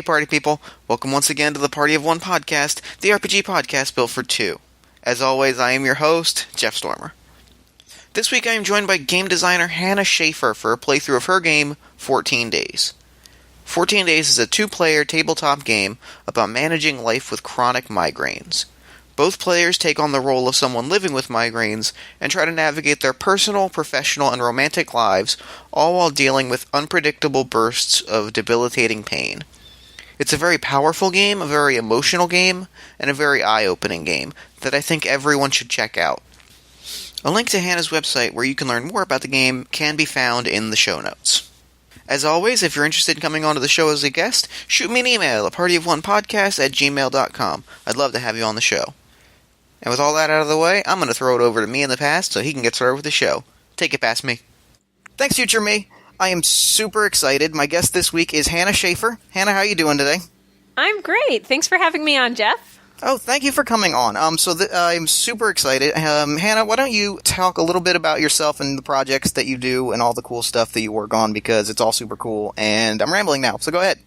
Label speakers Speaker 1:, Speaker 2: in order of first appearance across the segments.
Speaker 1: party people. Welcome once again to the Party of One podcast, the RPG podcast built for two. As always, I am your host, Jeff Stormer. This week I am joined by game designer Hannah Shaffer for a playthrough of her game, 14 Days. 14 Days is a two-player tabletop game about managing life with chronic migraines. Both players take on the role of someone living with migraines and try to navigate their personal, professional, and romantic lives, all while dealing with unpredictable bursts of debilitating pain. It's a very powerful game, a very emotional game, and a very eye-opening game that I think everyone should check out. A link to Hannah's website where you can learn more about the game can be found in the show notes. As always, if you're interested in coming onto the show as a guest, shoot me an email at partyofonepodcast@gmail.com. I'd love to have you on the show. And with all that out of the way, I'm going to throw it over to me in the past so he can get started with the show. Take it past me. Thanks, future me. I am super excited. My guest this week is Hannah Shaffer. Hannah, how are you doing today?
Speaker 2: I'm great. Thanks for having me on, Jeff.
Speaker 1: Oh, thank you for coming on. I'm super excited. Hannah, why don't you talk a little bit about yourself and the projects that you do and all the cool stuff that you work on, because it's all super cool, and I'm rambling now, so go ahead.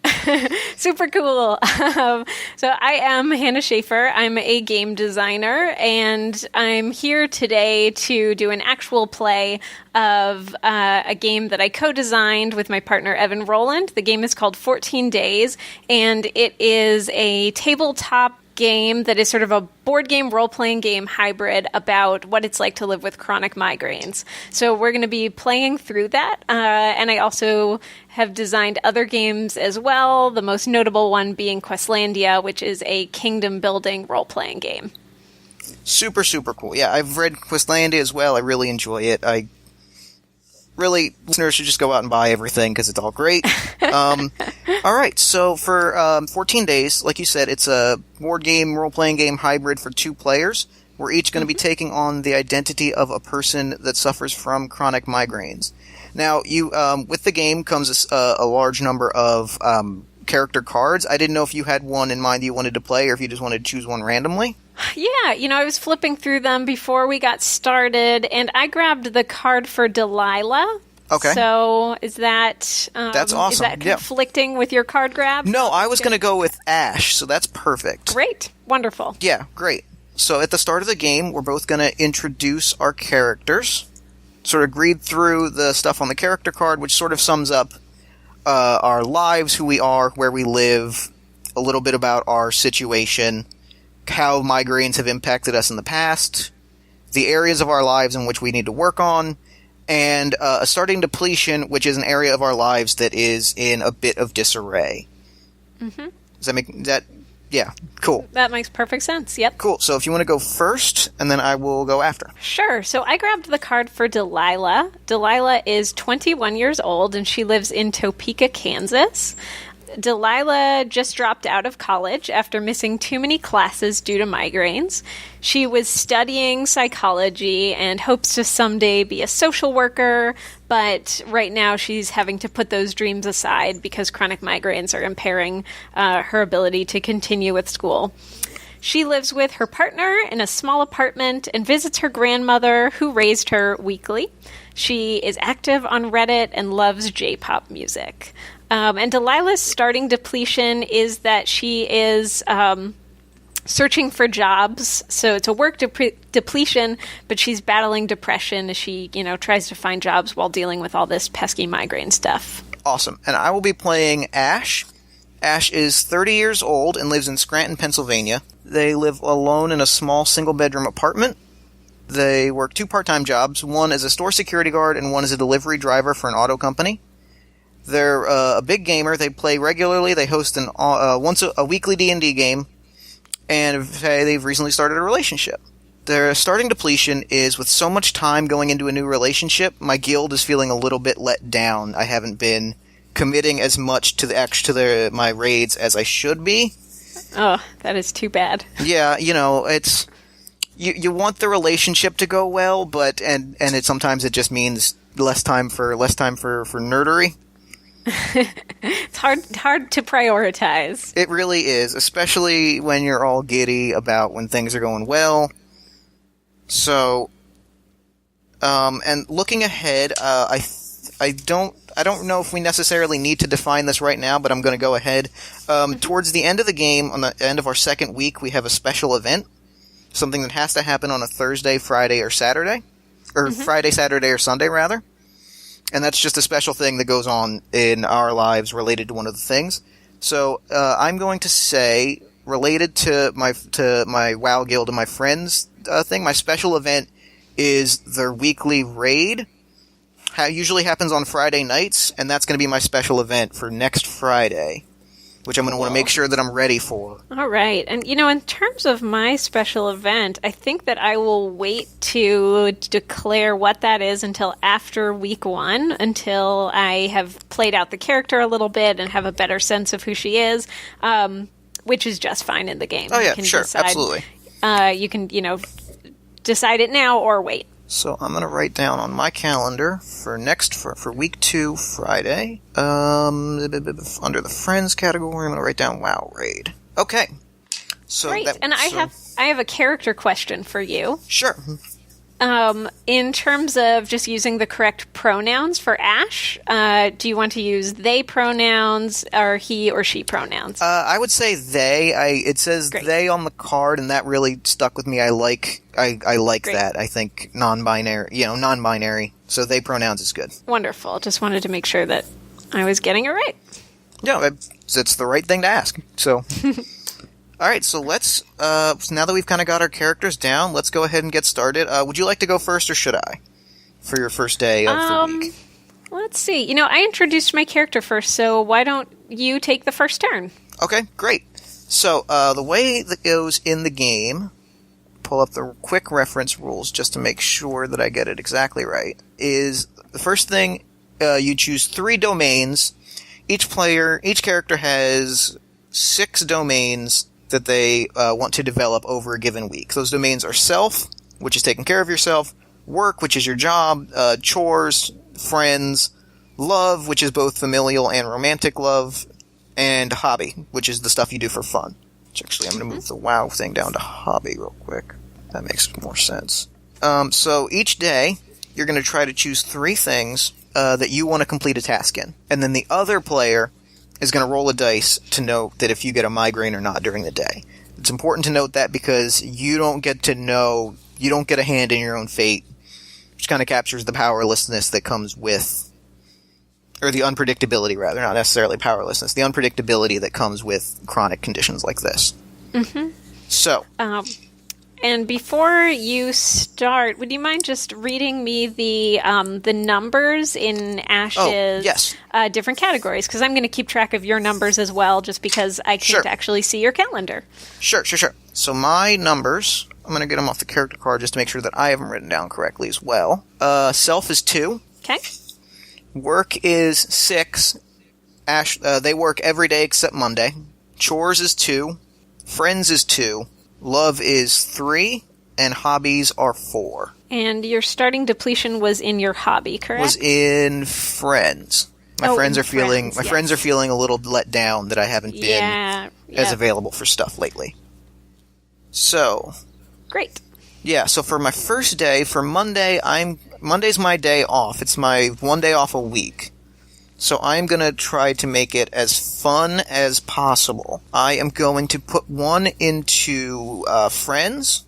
Speaker 2: Super cool. So I am Hannah Shaffer. I'm a game designer, and I'm here today to do an actual play of a game that I co-designed with my partner Evan Rowland. The game is called 14 Days, and it is a tabletop game that is sort of a board game, role-playing game hybrid about what it's like to live with chronic migraines. So we're going to be playing through that, and I also have designed other games as well, the most notable one being Questlandia, which is a kingdom-building role-playing game.
Speaker 1: Super, super cool. Yeah, I've read Questlandia as well. I really enjoy it. Listeners should just go out and buy everything because it's all great. All right, so for 14 Days, like you said, it's a board game, role-playing game hybrid for two players. We're each going to be taking on the identity of a person that suffers from chronic migraines. Now, you with the game comes a large number of character cards. I didn't know if you had one in mind that you wanted to play, or if you just wanted to choose one randomly.
Speaker 2: Yeah, I was flipping through them before we got started, and I grabbed the card for Delilah.
Speaker 1: Okay.
Speaker 2: So is that
Speaker 1: that's awesome.
Speaker 2: Is that conflicting with your card grab?
Speaker 1: No, I was going to go with Ash, so that's perfect.
Speaker 2: Great. Wonderful.
Speaker 1: Yeah, great. So at the start of the game, we're both going to introduce our characters, sort of read through the stuff on the character card, which sort of sums up our lives, who we are, where we live, a little bit about our situation, how migraines have impacted us in the past, the areas of our lives in which we need to work on, and a starting depletion, which is an area of our lives that is in a bit of disarray.
Speaker 2: Mm-hmm.
Speaker 1: Does that make that? Yeah, cool.
Speaker 2: That makes perfect sense, yep.
Speaker 1: Cool, so if you want to go first, and then I will go after.
Speaker 2: Sure, so I grabbed the card for Delilah. Delilah is 21 years old, and she lives in Topeka, Kansas. Delilah just dropped out of college after missing too many classes due to migraines. She was studying psychology and hopes to someday be a social worker, but right now she's having to put those dreams aside because chronic migraines are impairing her ability to continue with school. She lives with her partner in a small apartment and visits her grandmother, who raised her, weekly. She is active on Reddit and loves J-pop music. And Delilah's starting depletion is that she is searching for jobs. So it's a work depletion, but she's battling depression as she, tries to find jobs while dealing with all this pesky migraine stuff.
Speaker 1: Awesome. And I will be playing Ash. Ash is 30 years old and lives in Scranton, Pennsylvania. They live alone in a small single-bedroom apartment. They work two part-time jobs, one as a store security guard and one as a delivery driver for an auto company. They're a big gamer. They play regularly. They host once a weekly D&D game, and they've recently started a relationship. Their starting depletion is, with so much time going into a new relationship, my guild is feeling a little bit let down. I haven't been committing as much to my raids as I should be.
Speaker 2: Oh, that is too bad.
Speaker 1: Yeah, it's you want the relationship to go well, but sometimes it just means less time for nerdery.
Speaker 2: It's hard to prioritize.
Speaker 1: It really is, especially when you're all giddy about when things are going well. So, and looking ahead, I I don't know if we necessarily need to define this right now, but I'm going to go ahead. Towards the end of the game, on the end of our second week, we have a special event. Something that has to happen on a Thursday, Friday, or Saturday. Or Friday, Saturday, or Sunday, rather. And that's just a special thing that goes on in our lives related to one of the things. So I'm going to say, related to my WoW Guild and my friends thing, my special event is their weekly raid. Usually happens on Friday nights, and that's going to be my special event for next Friday, which I'm going to want to make sure that I'm ready for.
Speaker 2: All right. And, in terms of my special event, I think that I will wait to declare what that is until after week 1, until I have played out the character a little bit and have a better sense of who she is, which is just fine in the game.
Speaker 1: Oh, yeah, sure, absolutely.
Speaker 2: You can, decide it now or wait.
Speaker 1: So I'm going to write down on my calendar for week 2, Friday, under the Friends category, I'm going to write down WoW Raid. Okay. So
Speaker 2: Great. I have a character question for you.
Speaker 1: Sure.
Speaker 2: In terms of just using the correct pronouns for Ash, do you want to use they pronouns or he or she pronouns?
Speaker 1: I would say they. It says
Speaker 2: Great.
Speaker 1: They on the card, and that really stuck with me. I like
Speaker 2: Great.
Speaker 1: that. I think non-binary. So they pronouns is good.
Speaker 2: Wonderful. Just wanted to make sure that I was getting it right.
Speaker 1: Yeah, it's the right thing to ask. So. All right, so let's, now that we've kind of got our characters down, let's go ahead and get started. Would you like to go first, or should I? For your first day of the week.
Speaker 2: Let's see. I introduced my character first, so why don't you take the first turn?
Speaker 1: Okay, great. So, the way that goes in the game, pull up the quick reference rules just to make sure that I get it exactly right, is the first thing, you choose 3 domains. Each character has 6 domains that they want to develop over a given week. Those domains are self, which is taking care of yourself, work, which is your job, chores, friends, love, which is both familial and romantic love, and hobby, which is the stuff you do for fun. Which actually, I'm going to move the WoW thing down to hobby real quick. That makes more sense. So each day, you're going to try to choose 3 things that you want to complete a task in. And then the other player is going to roll a dice to note that if you get a migraine or not during the day. It's important to note that because you don't get a hand in your own fate, which kind of captures the powerlessness that comes with, or the unpredictability rather, not necessarily powerlessness, the unpredictability that comes with chronic conditions like this. Mm-hmm. So.
Speaker 2: And before you start, would you mind just reading me the numbers in Ash's
Speaker 1: yes.
Speaker 2: Different categories? Because I'm going to keep track of your numbers as well, just because I can't actually see your calendar.
Speaker 1: Sure. So my numbers, I'm going to get them off the character card just to make sure that I have them written down correctly as well. Self is 2.
Speaker 2: Okay.
Speaker 1: Work is 6. Ash, they work every day except Monday. Chores is 2. Friends is 2. Love is 3, and hobbies are 4.
Speaker 2: And your starting depletion was in your hobby, correct?
Speaker 1: Was in friends. My friends are feeling a little let down that I haven't been as available for stuff lately. So,
Speaker 2: great.
Speaker 1: Yeah, so for my first day, for Monday, Monday's my day off. It's my one day off a week. So I'm going to try to make it as fun as possible. I am going to put 1 into friends.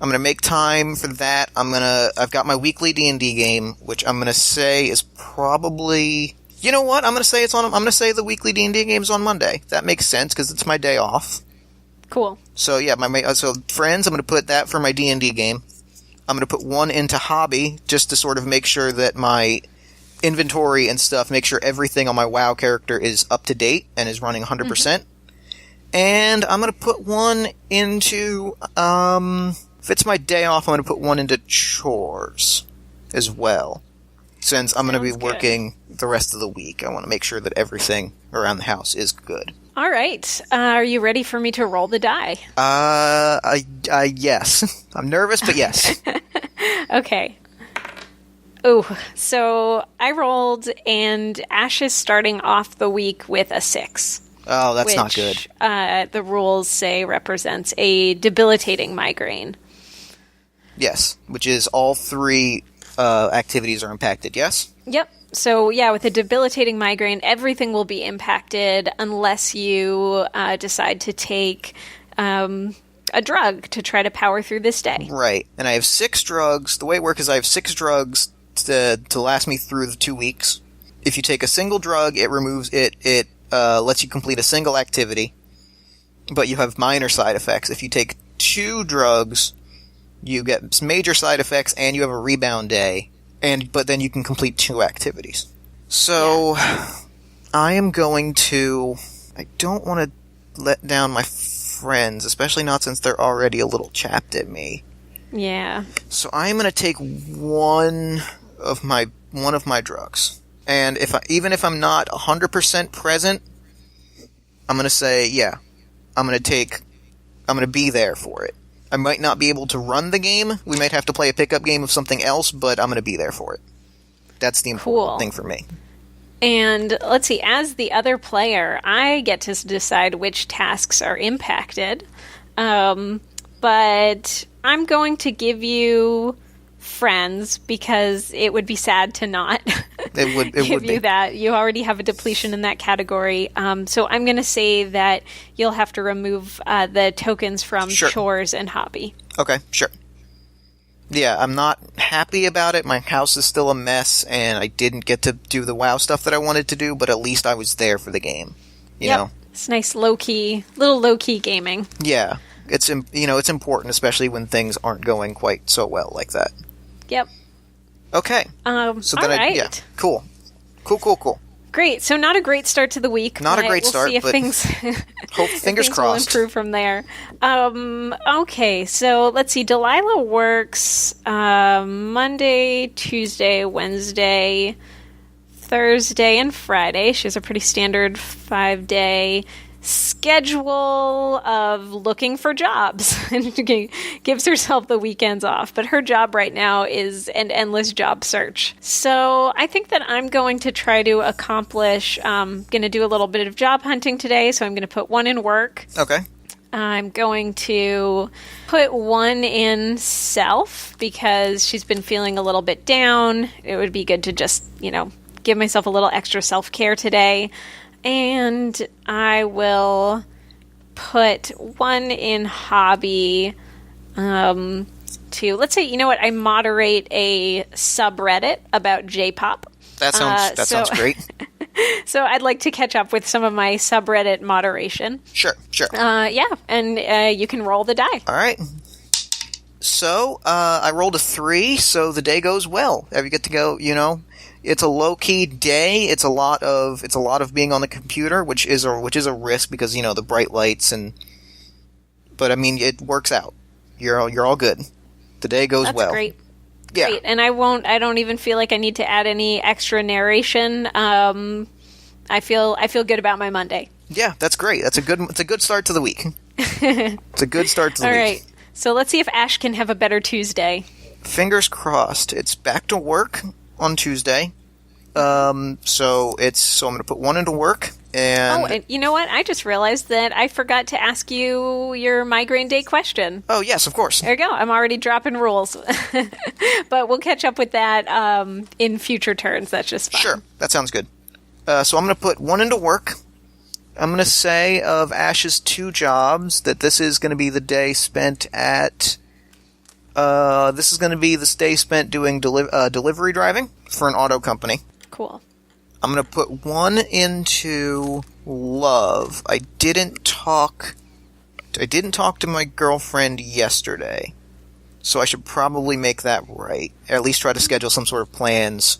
Speaker 1: I'm going to make time for that. I've got my weekly D&D game, which I'm going to say is probably, you know what? I'm going to say the weekly D&D game's on Monday. That makes sense because it's my day off.
Speaker 2: Cool.
Speaker 1: So yeah, so friends, I'm going to put that for my D&D game. I'm going to put 1 into hobby just to sort of make sure that my inventory and stuff, make sure everything on my WoW character is up to date and is running 100%. Mm-hmm. And I'm going to put 1 into, if it's my day off, I'm going to put 1 into chores as well. Since I'm going to be working the rest of the week, I want to make sure that everything around the house is good.
Speaker 2: All right. Are you ready for me to roll the die?
Speaker 1: Yes. I'm nervous, but yes.
Speaker 2: Okay. Oh, so I rolled, and Ash is starting off the week with a 6.
Speaker 1: Oh, that's not good.
Speaker 2: The rules say represents a debilitating migraine.
Speaker 1: Yes, which is all 3 activities are impacted, yes?
Speaker 2: Yep. So, yeah, with a debilitating migraine, everything will be impacted unless you decide to take a drug to try to power through this day.
Speaker 1: Right. And I have 6 drugs. The way it works is I have 6 drugs to last me through the 2 weeks. If you take a single drug, it removes it. It lets you complete a single activity, but you have minor side effects. If you take 2 drugs, you get major side effects and you have a rebound day. But then you can complete 2 activities. So, I am going to... I don't want to let down my friends, especially not since they're already a little chapped at me.
Speaker 2: Yeah.
Speaker 1: So I am going to take one of my drugs. And even if I'm not 100% present, I'm going to say, yeah, I'm going to be there for it. I might not be able to run the game. We might have to play a pickup game of something else, but I'm going to be there for it. That's the important thing for me.
Speaker 2: And let's see, as the other player, I get to decide which tasks are impacted. But I'm going to give you friends because it would be sad to not give you that. You already have a depletion in that category. So I'm going to say that you'll have to remove the tokens from chores and hobby.
Speaker 1: Okay, sure. Yeah, I'm not happy about it. My house is still a mess, and I didn't get to do the WoW stuff that I wanted to do, but at least I was there for the game. You know?
Speaker 2: It's nice little low-key gaming.
Speaker 1: Yeah. It's important, especially when things aren't going quite so well like that.
Speaker 2: Yep.
Speaker 1: Okay.
Speaker 2: So then all right.
Speaker 1: Cool.
Speaker 2: Great. So not a great start to the week.
Speaker 1: Not a great start,
Speaker 2: see if
Speaker 1: but fingers crossed.
Speaker 2: Will improve from there. Okay, so let's see. Delilah works Monday, Tuesday, Wednesday, Thursday, and Friday. She has a pretty standard 5-day schedule of looking for jobs and gives herself the weekends off. But her job right now is an endless job search. So I think that I'm going to try to accomplish, going to do a little bit of job hunting today. So I'm going to put 1 in work.
Speaker 1: Okay.
Speaker 2: I'm going to put 1 in self because she's been feeling a little bit down. It would be good to just, give myself a little extra self-care today. And I will put 1 in hobby to, let's say, I moderate a subreddit about J-pop.
Speaker 1: That sounds great.
Speaker 2: So I'd like to catch up with some of my subreddit moderation.
Speaker 1: Sure.
Speaker 2: Yeah, and you can roll the die.
Speaker 1: All right. So I rolled a 3, so the day goes well. You get to go, It's a low-key day. It's a lot of being on the computer, which is a risk because the bright lights but I mean it works out. You're all good. The day goes well.
Speaker 2: That's great.
Speaker 1: Yeah.
Speaker 2: Great. And I don't even feel like I need to add any extra narration. I feel good about my Monday.
Speaker 1: Yeah, that's great. It's a good start to the week. It's a good start to the week.
Speaker 2: All right. So let's see if Ash can have a better Tuesday.
Speaker 1: Fingers crossed. It's back to work on Tuesday. So I'm going to put 1 into work.
Speaker 2: And you know what? I just realized that I forgot to ask you your migraine day question.
Speaker 1: Oh, yes, of course.
Speaker 2: There you go. I'm already dropping rules. But we'll catch up with that in future turns. That's just fine.
Speaker 1: Sure. That sounds good. So I'm going to put 1 into work. I'm going to say of Ash's 2 jobs that this is going to be the day spent at... this is going to be the day spent doing delivery driving for an auto company.
Speaker 2: Cool.
Speaker 1: I'm going to put 1 into love. I didn't talk to my girlfriend yesterday, so I should probably make that right. Or at least try to schedule some sort of plans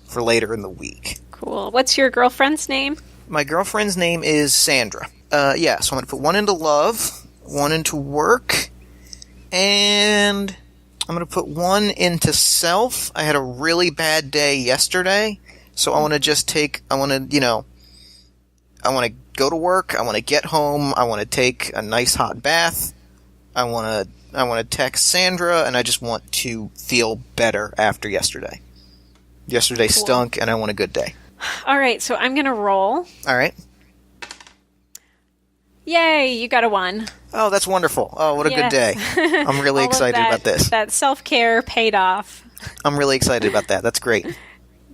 Speaker 1: for later in the week.
Speaker 2: Cool. What's your girlfriend's name?
Speaker 1: My girlfriend's name is Sandra. So I'm going to put 1 into love, 1 into work, and I'm going to put 1 into self. I had a really bad day yesterday, so I want to go to work, I want to get home, I want to take a nice hot bath, I want to text Sandra, and I just want to feel better after yesterday. Yesterday stunk, and I want a good day.
Speaker 2: All right, so I'm going to roll.
Speaker 1: All right.
Speaker 2: Yay, you got a 1.
Speaker 1: Oh, that's wonderful. Oh, what a good day. I'm really
Speaker 2: All of
Speaker 1: excited about this.
Speaker 2: That self-care paid off.
Speaker 1: I'm really excited about that. That's great.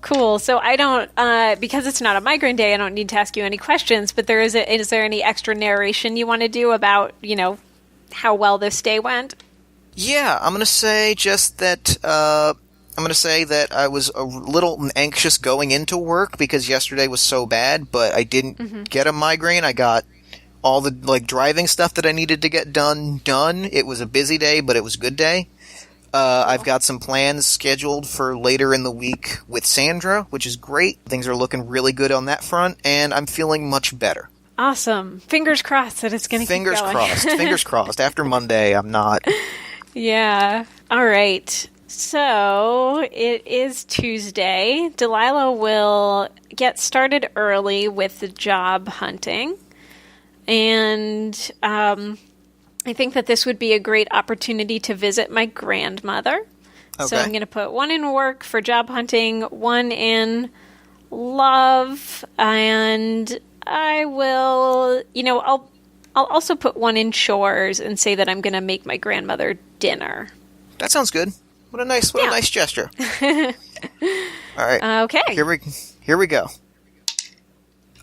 Speaker 2: Cool. So I don't, because it's not a migraine day, I don't need to ask you any questions, but is there any extra narration you want to do about, how well this day went?
Speaker 1: Yeah, I'm going to say just that, I was a little anxious going into work because yesterday was so bad, but I didn't get a migraine. I got all the, driving stuff that I needed to get done. It was a busy day, but it was a good day. I've got some plans scheduled for later in the week with Sandra, which is great. Things are looking really good on that front, and I'm feeling much better.
Speaker 2: Awesome. Fingers crossed that it's going to keep going.
Speaker 1: Fingers crossed. Fingers crossed. After Monday, I'm not.
Speaker 2: Yeah. All right. So it is Tuesday. Delilah will get started early with the job hunting. And I think that this would be a great opportunity to visit my grandmother. Okay. So I'm going to put 1 in work for job hunting, 1 in love, and I will, I'll also put 1 in chores and say that I'm going to make my grandmother dinner.
Speaker 1: That sounds good. What a nice gesture. All right.
Speaker 2: Okay.
Speaker 1: Here we go.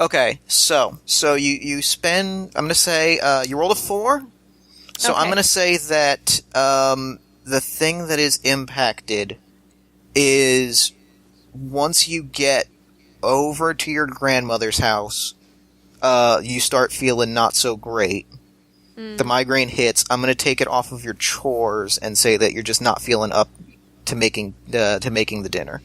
Speaker 1: Okay, so you spend. I'm going to say you rolled a 4. So okay. I'm going to say that the thing that is impacted is once you get over to your grandmother's house, you start feeling not so great. The migraine hits. I'm going to take it off of your chores and say that you're just not feeling up to making the dinner.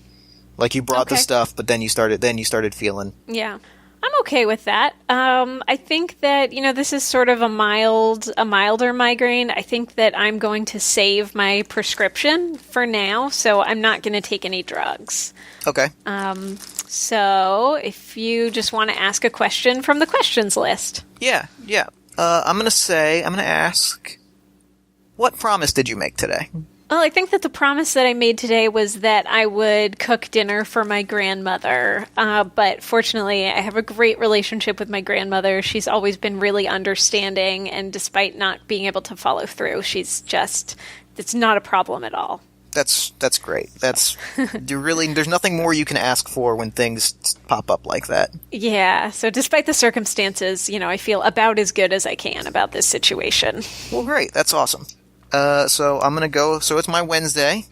Speaker 1: Like you brought the stuff, but then you started feeling.
Speaker 2: Yeah. I'm okay with that. I think that, this is sort of a milder migraine. I think that I'm going to save my prescription for now, so I'm not going to take any drugs.
Speaker 1: Okay.
Speaker 2: So if you just want to ask a question from the questions list.
Speaker 1: Yeah. I'm going to ask, what promise did you make today?
Speaker 2: Well, I think that the promise that I made today was that I would cook dinner for my grandmother. But fortunately, I have a great relationship with my grandmother. She's always been really understanding, and despite not being able to follow through, it's not a problem at all.
Speaker 1: That's great. There's nothing more you can ask for when things pop up like that.
Speaker 2: Yeah. So despite the circumstances, I feel about as good as I can about this situation.
Speaker 1: Well, great. That's awesome. So I'm gonna go. So it's my Wednesday.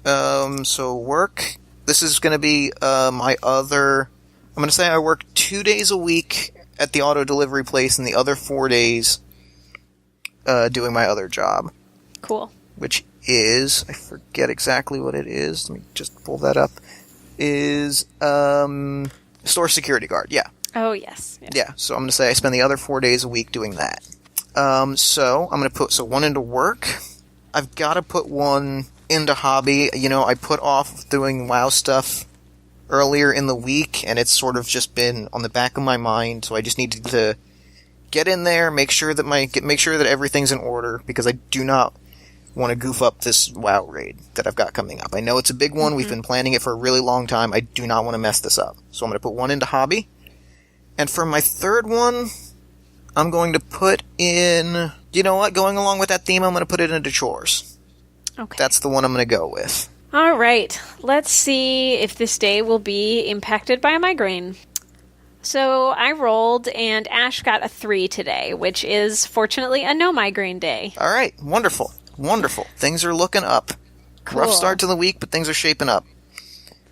Speaker 1: So work. This is gonna be my other. I'm gonna say I work 2 days a week at the auto delivery place, and the other 4 days doing my other job.
Speaker 2: Cool.
Speaker 1: Which is, I forget exactly what it is. Let me just pull that up. Is store security guard. Yeah.
Speaker 2: Oh yes.
Speaker 1: Yeah. So I'm gonna say I spend the other 4 days a week doing that. So I'm going to put 1 into work. I've got to put 1 into hobby. I put off doing WoW stuff earlier in the week, and it's sort of just been on the back of my mind. So I just needed to get in there, make sure that everything's in order, because I do not want to goof up this WoW raid that I've got coming up. I know it's a big one. Mm-hmm. We've been planning it for a really long time. I do not want to mess this up. So I'm going to put 1 into hobby. And for my third one, I'm going to put in, going along with that theme, I'm going to put it into chores. Okay. That's the one I'm going to go with.
Speaker 2: All right. Let's see if this day will be impacted by a migraine. So I rolled, and Ash got a 3 today, which is fortunately a no migraine day.
Speaker 1: All right. Wonderful. Things are looking up. Cool. Rough start to the week, but things are shaping up.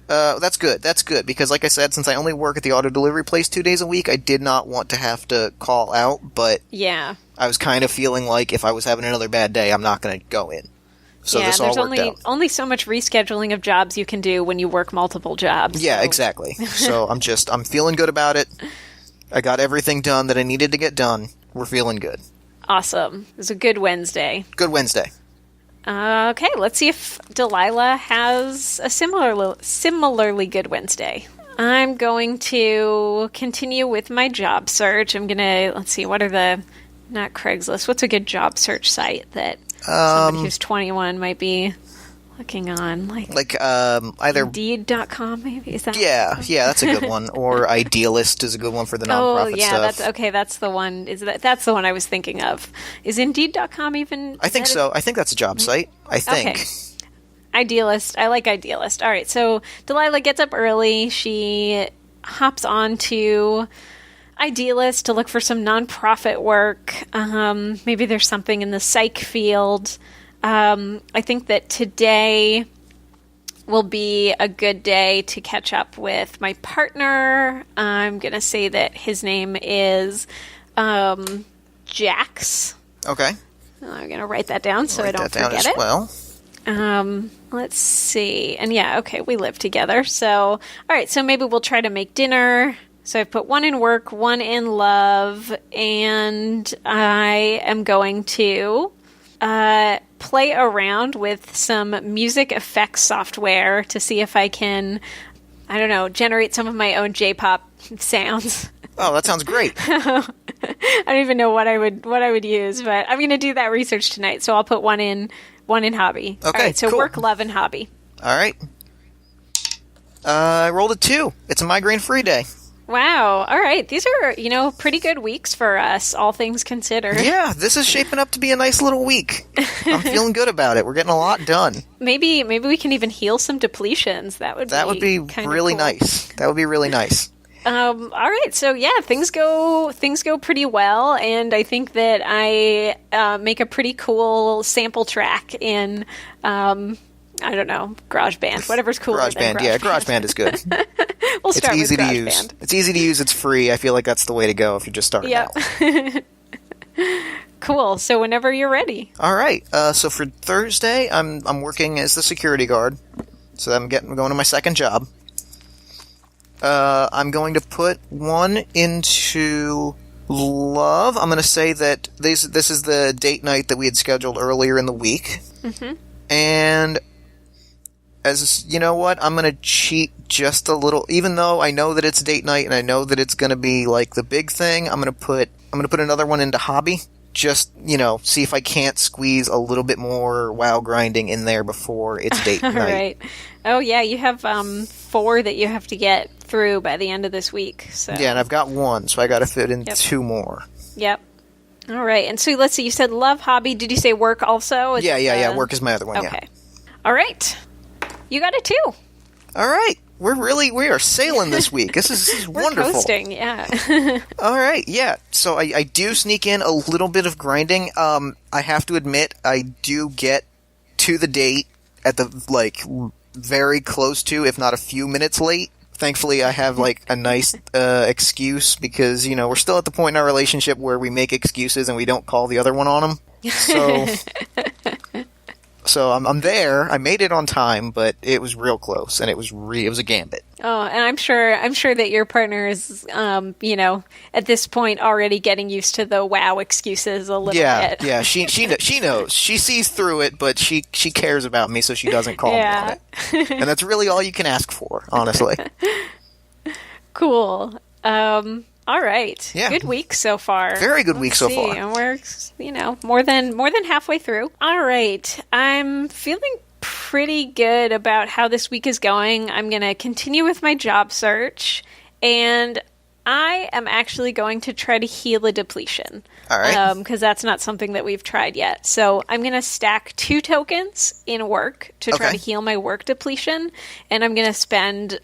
Speaker 1: That's good, because like I said, since I only work at the auto delivery place 2 days a week, I did not want to have to call out, but
Speaker 2: yeah,
Speaker 1: I was kind of feeling like if I was having another bad day, I'm not going to go in. So this all worked out.
Speaker 2: There's only so much rescheduling of jobs you can do when you work multiple jobs.
Speaker 1: Yeah, exactly. So I'm feeling good about it. I got everything done that I needed to get done. We're feeling good.
Speaker 2: Awesome. It was a good Wednesday.
Speaker 1: Good Wednesday.
Speaker 2: Okay, let's see if Delilah has a similarly good Wednesday. I'm going to continue with my job search. Let's see, not Craigslist. What's a good job search site that somebody who's 21 might be looking on?
Speaker 1: Like either
Speaker 2: Indeed.com, maybe? Is that?
Speaker 1: Yeah, that's a good one. Or Idealist is a good one for the nonprofit
Speaker 2: Oh, yeah,
Speaker 1: stuff.
Speaker 2: that's the one. That's the one I was thinking of. Is Indeed.com even?
Speaker 1: I think so. I think that's a job site. I think.
Speaker 2: Okay. Idealist. I like Idealist. All right, so Delilah gets up early. She hops on to Idealist to look for some nonprofit work. Maybe there's something in the psych field. I think that today will be a good day to catch up with my partner. I'm going to say that his name is Jax.
Speaker 1: Okay.
Speaker 2: I'm going to write that down so I don't forget it.
Speaker 1: Well.
Speaker 2: Let's see. And yeah, okay, we live together. So, all right, so maybe we'll try to make dinner. So I've put one in work, one in love, and I am going to play around with some music effects software to see if I can, I don't know, generate some of my own J-pop sounds.
Speaker 1: Oh, that sounds great.
Speaker 2: I don't even know what I would use, but I'm going to do that research tonight. So I'll put one in hobby.
Speaker 1: Okay,
Speaker 2: all right, so
Speaker 1: cool.
Speaker 2: Work, love, and hobby.
Speaker 1: All right. I rolled a 2. It's a migraine-free day.
Speaker 2: Wow. All right. These are, pretty good weeks for us, all things considered.
Speaker 1: Yeah, this is shaping up to be a nice little week. I'm feeling good about it. We're getting a lot done.
Speaker 2: Maybe we can even heal some depletions. That would be
Speaker 1: really
Speaker 2: cool.
Speaker 1: nice. That would be really nice.
Speaker 2: All right. So yeah, things go pretty well, and I think that I make a pretty cool sample track in I don't know, GarageBand, whatever's cooler than GarageBand.
Speaker 1: Yeah, GarageBand is good.
Speaker 2: We'll start with
Speaker 1: easy to use.
Speaker 2: GarageBand.
Speaker 1: It's easy to use. It's free. I feel like that's the way to go if you're just starting out.
Speaker 2: Cool. So whenever you're ready.
Speaker 1: All right. So for Thursday, I'm working as the security guard. So I'm going to my second job. I'm going to put one into love. I'm going to say that this is the date night that we had scheduled earlier in the week. Mm-hmm. And as you know what, I'm going to cheat just a little, even though I know that it's date night and I know that it's going to be like the big thing. I'm going to put another one into hobby. Just, see if I can't squeeze a little bit more WoW grinding in there before it's date night.
Speaker 2: Right. Oh yeah, you have 4 that you have to get through by the end of this week. So
Speaker 1: yeah, and I've got 1, so I got to fit in 2 more.
Speaker 2: Yep. All right, and so let's see. You said love, hobby. Did you say work also?
Speaker 1: Yeah. Work is my other one.
Speaker 2: Okay.
Speaker 1: Yeah.
Speaker 2: All right. You got it too.
Speaker 1: All right. We are sailing this week. This is wonderful.
Speaker 2: We're coasting, yeah.
Speaker 1: All right, yeah. So I do sneak in a little bit of grinding. I have to admit, I do get to the date at the, very close to, if not a few minutes late. Thankfully, I have, a nice excuse because, we're still at the point in our relationship where we make excuses and we don't call the other one on them. So I'm there. I made it on time, but it was real close, and it was a gambit.
Speaker 2: Oh, and I'm sure that your partner is, at this point already getting used to the WoW excuses a little bit.
Speaker 1: Yeah. She knows. She sees through it, but she cares about me, so she doesn't call me on it. And that's really all you can ask for, honestly.
Speaker 2: Cool. All right.
Speaker 1: Yeah.
Speaker 2: Good week so far.
Speaker 1: Very good week so far.
Speaker 2: And we're, more than halfway through. All right. I'm feeling pretty good about how this week is going. I'm going to continue with my job search, and I am actually going to try to heal a depletion.
Speaker 1: All right.
Speaker 2: Because that's not something that we've tried yet. So I'm going to stack 2 tokens in work to try to heal my work depletion, and I'm going to spend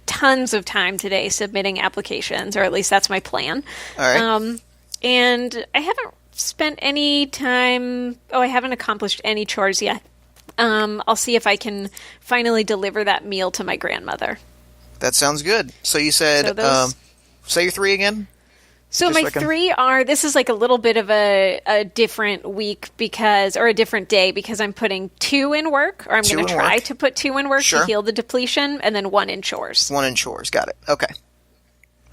Speaker 2: tons of time today submitting applications, or at least that's my plan.
Speaker 1: All right.
Speaker 2: And I haven't spent any time... I haven't accomplished any chores yet. I'll see if I can finally deliver that meal to my grandmother.
Speaker 1: That sounds good. So you said... say your 3 again?
Speaker 2: So my 3 are, this is a little bit of a different week or a different day because I'm putting 2 in work, or I'm going to try to put 2 in work to heal the depletion, and then 1 in chores.
Speaker 1: 1 in chores, got it. Okay.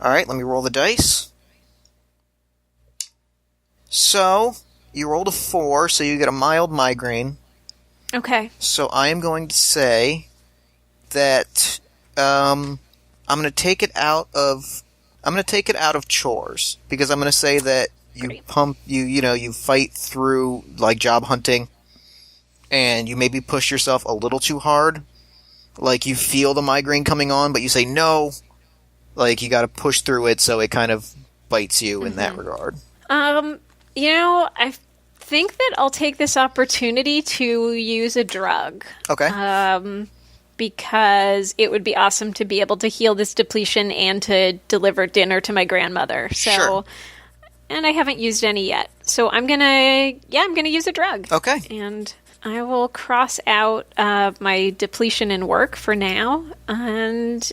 Speaker 1: All right, let me roll the dice. So, you rolled a 4, so you get a mild migraine.
Speaker 2: Okay.
Speaker 1: So I am going to say that I'm going to take it out of... chores, because I'm going to say that you you fight through, job hunting, and you maybe push yourself a little too hard, like you feel the migraine coming on, but you say no, like you got to push through it, so it kind of bites you in that regard.
Speaker 2: I think that I'll take this opportunity to use a drug.
Speaker 1: Okay.
Speaker 2: Because it would be awesome to be able to heal this depletion and to deliver dinner to my grandmother. So,
Speaker 1: sure.
Speaker 2: And I haven't used any yet. So I'm gonna use a drug.
Speaker 1: Okay.
Speaker 2: And I will cross out my depletion in work for now. And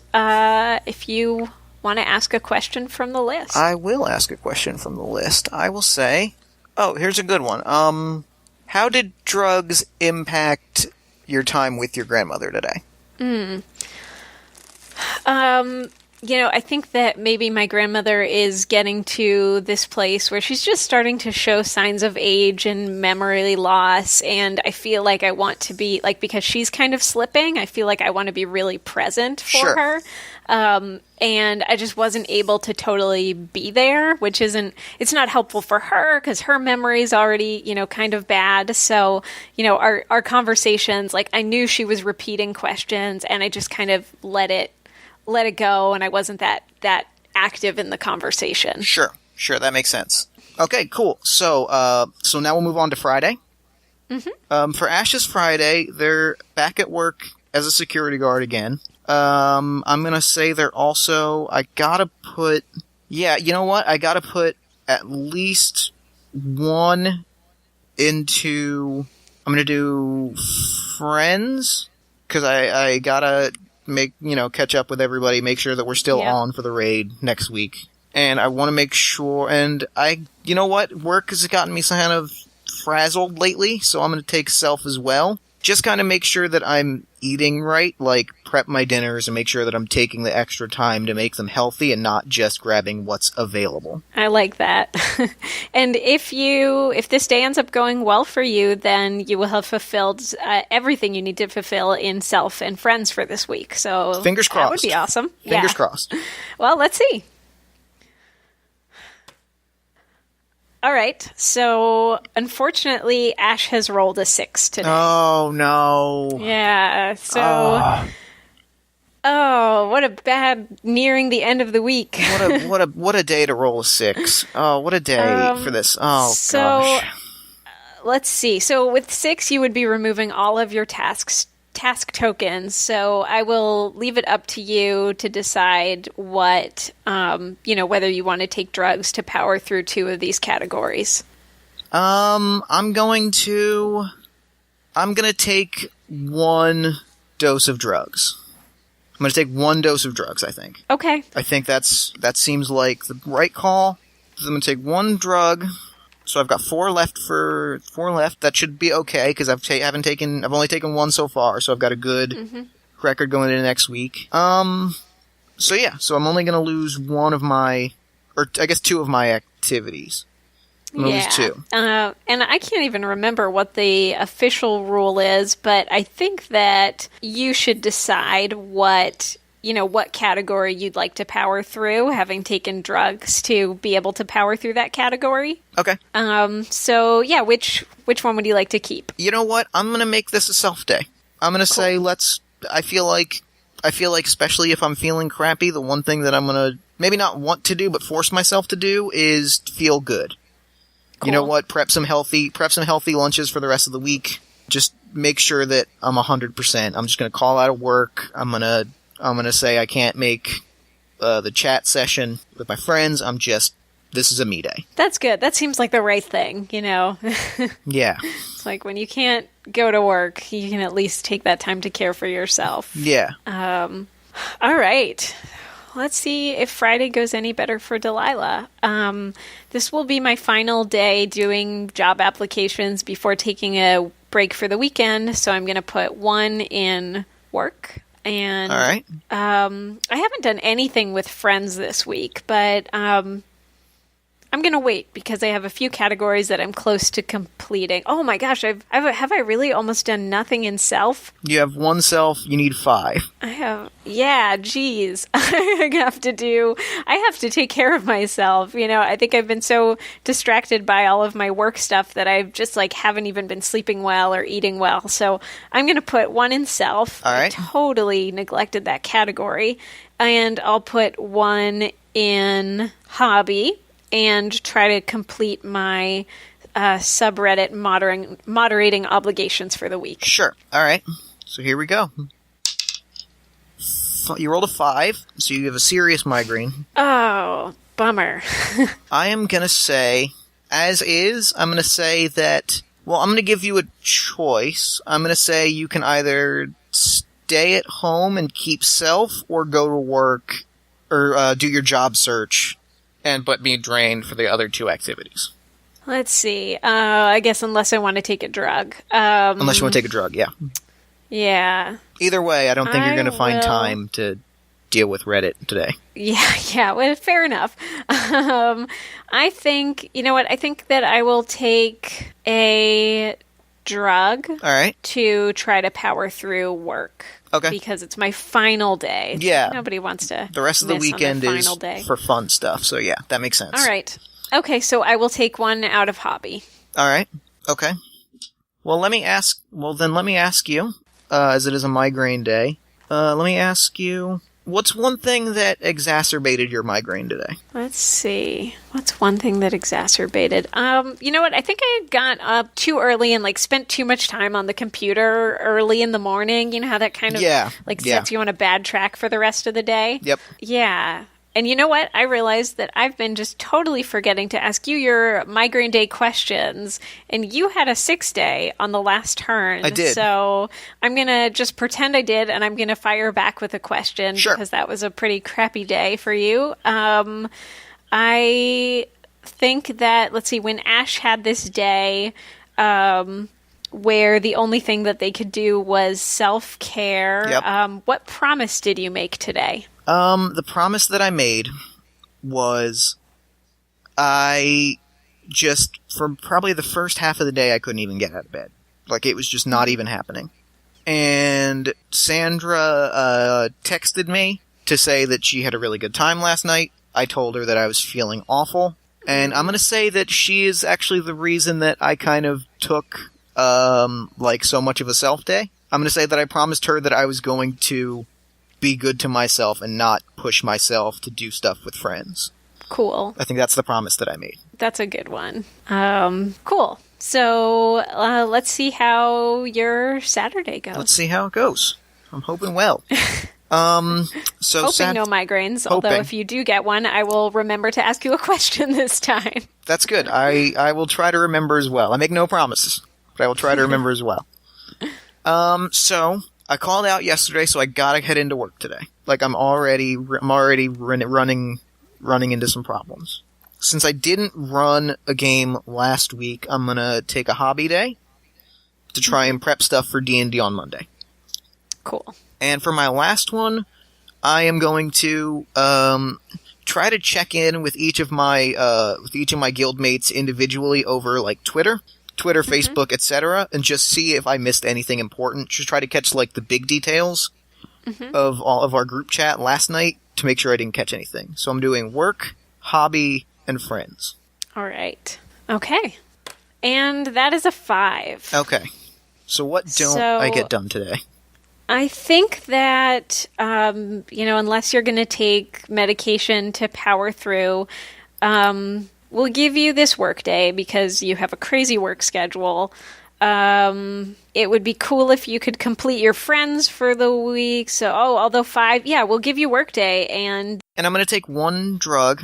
Speaker 2: if you want to ask a question from the list.
Speaker 1: I will ask a question from the list. I will say, here's a good one. How did drugs impact your time with your grandmother today?
Speaker 2: I think that maybe my grandmother is getting to this place where she's just starting to show signs of age and memory loss. And I feel like I want to be, like, because she's kind of slipping, I feel like I want to be really present for her. And I just wasn't able to totally be there, which it's not helpful for her because her memory is already, kind of bad. So, our conversations, like, I knew she was repeating questions and I just kind of let it go, and I wasn't that active in the conversation.
Speaker 1: Sure, that makes sense. Okay, cool. So now we'll move on to Friday. Mm-hmm. For Ash's Friday, they're back at work as a security guard again. I'm gonna say they're also, I gotta put at least one into, I'm gonna do Friends, because I gotta catch up with everybody, make sure that we're still on for the raid next week. And I want to make sure, and work has gotten me kind of frazzled lately, so I'm going to take Self as well. Just kind of make sure that I'm eating right, like prep my dinners and make sure that I'm taking the extra time to make them healthy and not just grabbing what's available.
Speaker 2: I like that. And if this day ends up going well for you, then you will have fulfilled everything you need to fulfill in Self and Friends for this week. So
Speaker 1: fingers crossed.
Speaker 2: That would be awesome.
Speaker 1: Fingers crossed.
Speaker 2: Well, let's see. All right, so unfortunately, Ash has rolled a 6 today.
Speaker 1: Oh, no.
Speaker 2: Yeah, so... Oh, what a bad nearing the end of the week.
Speaker 1: What a day to roll a 6. Oh, what a day for this. Oh,
Speaker 2: so,
Speaker 1: gosh.
Speaker 2: Let's see. So with 6, you would be removing all of your task tokens. So I will leave it up to you to decide what, whether you want to take drugs to power through 2 of these categories.
Speaker 1: I'm gonna take 1 dose of drugs. I'm gonna take 1 dose of drugs, I think.
Speaker 2: Okay.
Speaker 1: I think that seems like the right call. So I'm gonna take 1 drug. So I've got 4 left. That should be okay because I've only taken 1 so far, so I've got a good record going into next week. So I'm only gonna lose 1 of my, or I guess 2 of my activities. I'm gonna lose 2.
Speaker 2: And I can't even remember what the official rule is, but I think that you should decide what category you'd like to power through, having taken drugs to be able to power through that category.
Speaker 1: Okay.
Speaker 2: So yeah, which one would you like to keep?
Speaker 1: You know what? I'm gonna make this a Self day. I'm gonna say I feel like especially if I'm feeling crappy, the one thing that I'm gonna maybe not want to do but force myself to do is feel good. Cool. You know what? Prep some healthy lunches for the rest of the week. Just make sure that I'm 100%. I'm just gonna call out of work. I'm gonna say I can't make the chat session with my friends. This is a me day.
Speaker 2: That's good. That seems like the right thing, Yeah. It's like when you can't go to work, you can at least take that time to care for yourself.
Speaker 1: Yeah.
Speaker 2: All right. Let's see if Friday goes any better for Delilah. This will be my final day doing job applications before taking a break for the weekend, so I'm going to put 1 in work. And
Speaker 1: all right.
Speaker 2: I haven't done anything with Friends this week, but I'm I'm going to wait because I have a few categories that I'm close to completing. Oh my gosh, have I really almost done nothing in self?
Speaker 1: You have 1 self, you need 5.
Speaker 2: I have, yeah, geez. I have to take care of myself. I think I've been so distracted by all of my work stuff that I've just haven't even been sleeping well or eating well. So I'm going to put 1 in self.
Speaker 1: All right.
Speaker 2: I totally neglected that category. And I'll put 1 in hobby and try to complete my subreddit moderating obligations for the week.
Speaker 1: Sure. All right. So here we go. You rolled a 5, so you have a serious migraine.
Speaker 2: Oh, bummer.
Speaker 1: I am going to say, as is, I'm going to say that, well, I'm going to give you a choice. I'm going to say you can either stay at home and keep self or go to work or do your job search but be drained for the other 2 activities.
Speaker 2: Let's see. I guess unless I want to take a drug.
Speaker 1: Unless you want to take a drug, yeah.
Speaker 2: Yeah.
Speaker 1: Either way, I don't think you're going to find time to deal with Reddit today.
Speaker 2: Yeah, well, fair enough. I think, you know what, I think that I will take a drug
Speaker 1: All right.
Speaker 2: to try to power through work.
Speaker 1: Okay.
Speaker 2: Because it's my final day.
Speaker 1: Yeah.
Speaker 2: Nobody wants to
Speaker 1: The rest of the
Speaker 2: miss on
Speaker 1: weekend
Speaker 2: their
Speaker 1: is
Speaker 2: final day.
Speaker 1: for fun stuff, so yeah, that makes sense.
Speaker 2: All right. Okay, so I will take 1 out of hobby.
Speaker 1: All right. Okay. Well, let me ask you, as it is a migraine day, let me ask you, what's one thing that exacerbated your migraine today?
Speaker 2: Let's see. What's one thing that exacerbated? You know what? I think I got up too early and spent too much time on the computer early in the morning. You know how that kind of sets you on a bad track for the rest of the day?
Speaker 1: Yep.
Speaker 2: Yeah. And you know what? I realized that I've been just totally forgetting to ask you your migraine day questions, and you had a 6 day on the last turn.
Speaker 1: I did.
Speaker 2: So I'm going to just pretend I did, and I'm going to fire back with a question because that was a pretty crappy day for you. I think that, let's see, when Ash had this day, where the only thing that they could do was self-care, what promise did you make today?
Speaker 1: The promise that I made was for probably the first half of the day, I couldn't even get out of bed. It was just not even happening. And Sandra texted me to say that she had a really good time last night. I told her that I was feeling awful. And I'm going to say that she is actually the reason that I kind of took so much of a self day. I'm going to say that I promised her that I was going to be good to myself and not push myself to do stuff with friends.
Speaker 2: Cool.
Speaker 1: I think that's the promise that I made.
Speaker 2: That's a good one. Cool. So let's see how your Saturday goes.
Speaker 1: Let's see how it goes. I'm hoping well.
Speaker 2: Hoping no migraines. Although if you do get one, I will remember to ask you a question this time.
Speaker 1: That's good. I will try to remember as well. I make no promises, but I will try to remember as well. So I called out yesterday, so I gotta head into work today. I'm already running into some problems. Since I didn't run a game last week, I'm gonna take a hobby day to try and prep stuff for D&D on Monday.
Speaker 2: Cool.
Speaker 1: And for my last one, I am going to try to check in with each of my guildmates individually over Twitter, Facebook, etc., and just see if I missed anything important. Just try to catch the big details of all of our group chat last night to make sure I didn't catch anything. So I'm doing work, hobby, and friends.
Speaker 2: All right. Okay. And that is a 5.
Speaker 1: Okay. So what don't I get done today?
Speaker 2: I think that, unless you're going to take medication to power through, we'll give you this work day because you have a crazy work schedule. It would be cool if you could complete your friends for the week. So, although 5, we'll give you work day. And
Speaker 1: I'm going to take 1 drug.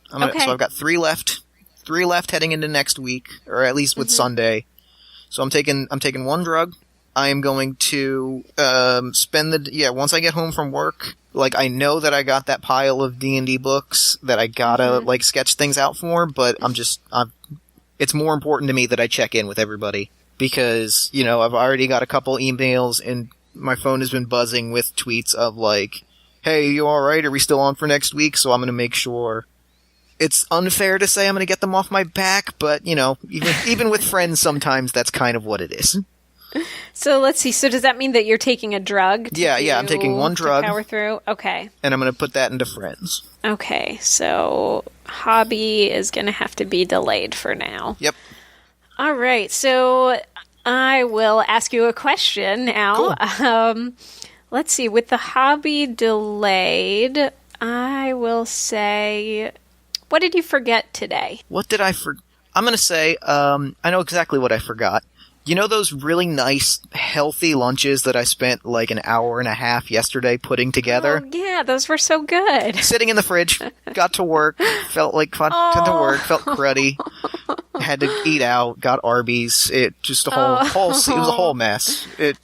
Speaker 1: So I've got 3 left. 3 left heading into next week, or at least with Sunday. So I'm taking 1 drug. I am going to once I get home from work, I know that I got that pile of D&D books that I gotta sketch things out for, but it's more important to me that I check in with everybody because I've already got a couple emails and my phone has been buzzing with tweets of hey, you all right? Are we still on for next week? So I'm gonna make sure
Speaker 3: it's unfair to say I'm going to get them off my back, but, even with friends, sometimes that's kind of what it is.
Speaker 2: So let's see. So does that mean that you're taking a drug?
Speaker 3: Yeah, I'm taking one drug.
Speaker 2: To power through? Okay.
Speaker 3: And I'm going to put that into friends.
Speaker 2: Okay, so hobby is going to have to be delayed for now.
Speaker 3: Yep.
Speaker 2: All right, so I will ask you a question now.
Speaker 3: Cool.
Speaker 2: Let's see. With the hobby delayed, I will say, what did you forget today?
Speaker 3: What did I forget? I'm going to say, I know exactly what I forgot. You know those really nice, healthy lunches that I spent like an hour and a half yesterday putting together?
Speaker 2: Oh, yeah, those were so good.
Speaker 3: Sitting in the fridge, got to work, felt like felt cruddy, had to eat out, got Arby's. It just it was a whole mess. It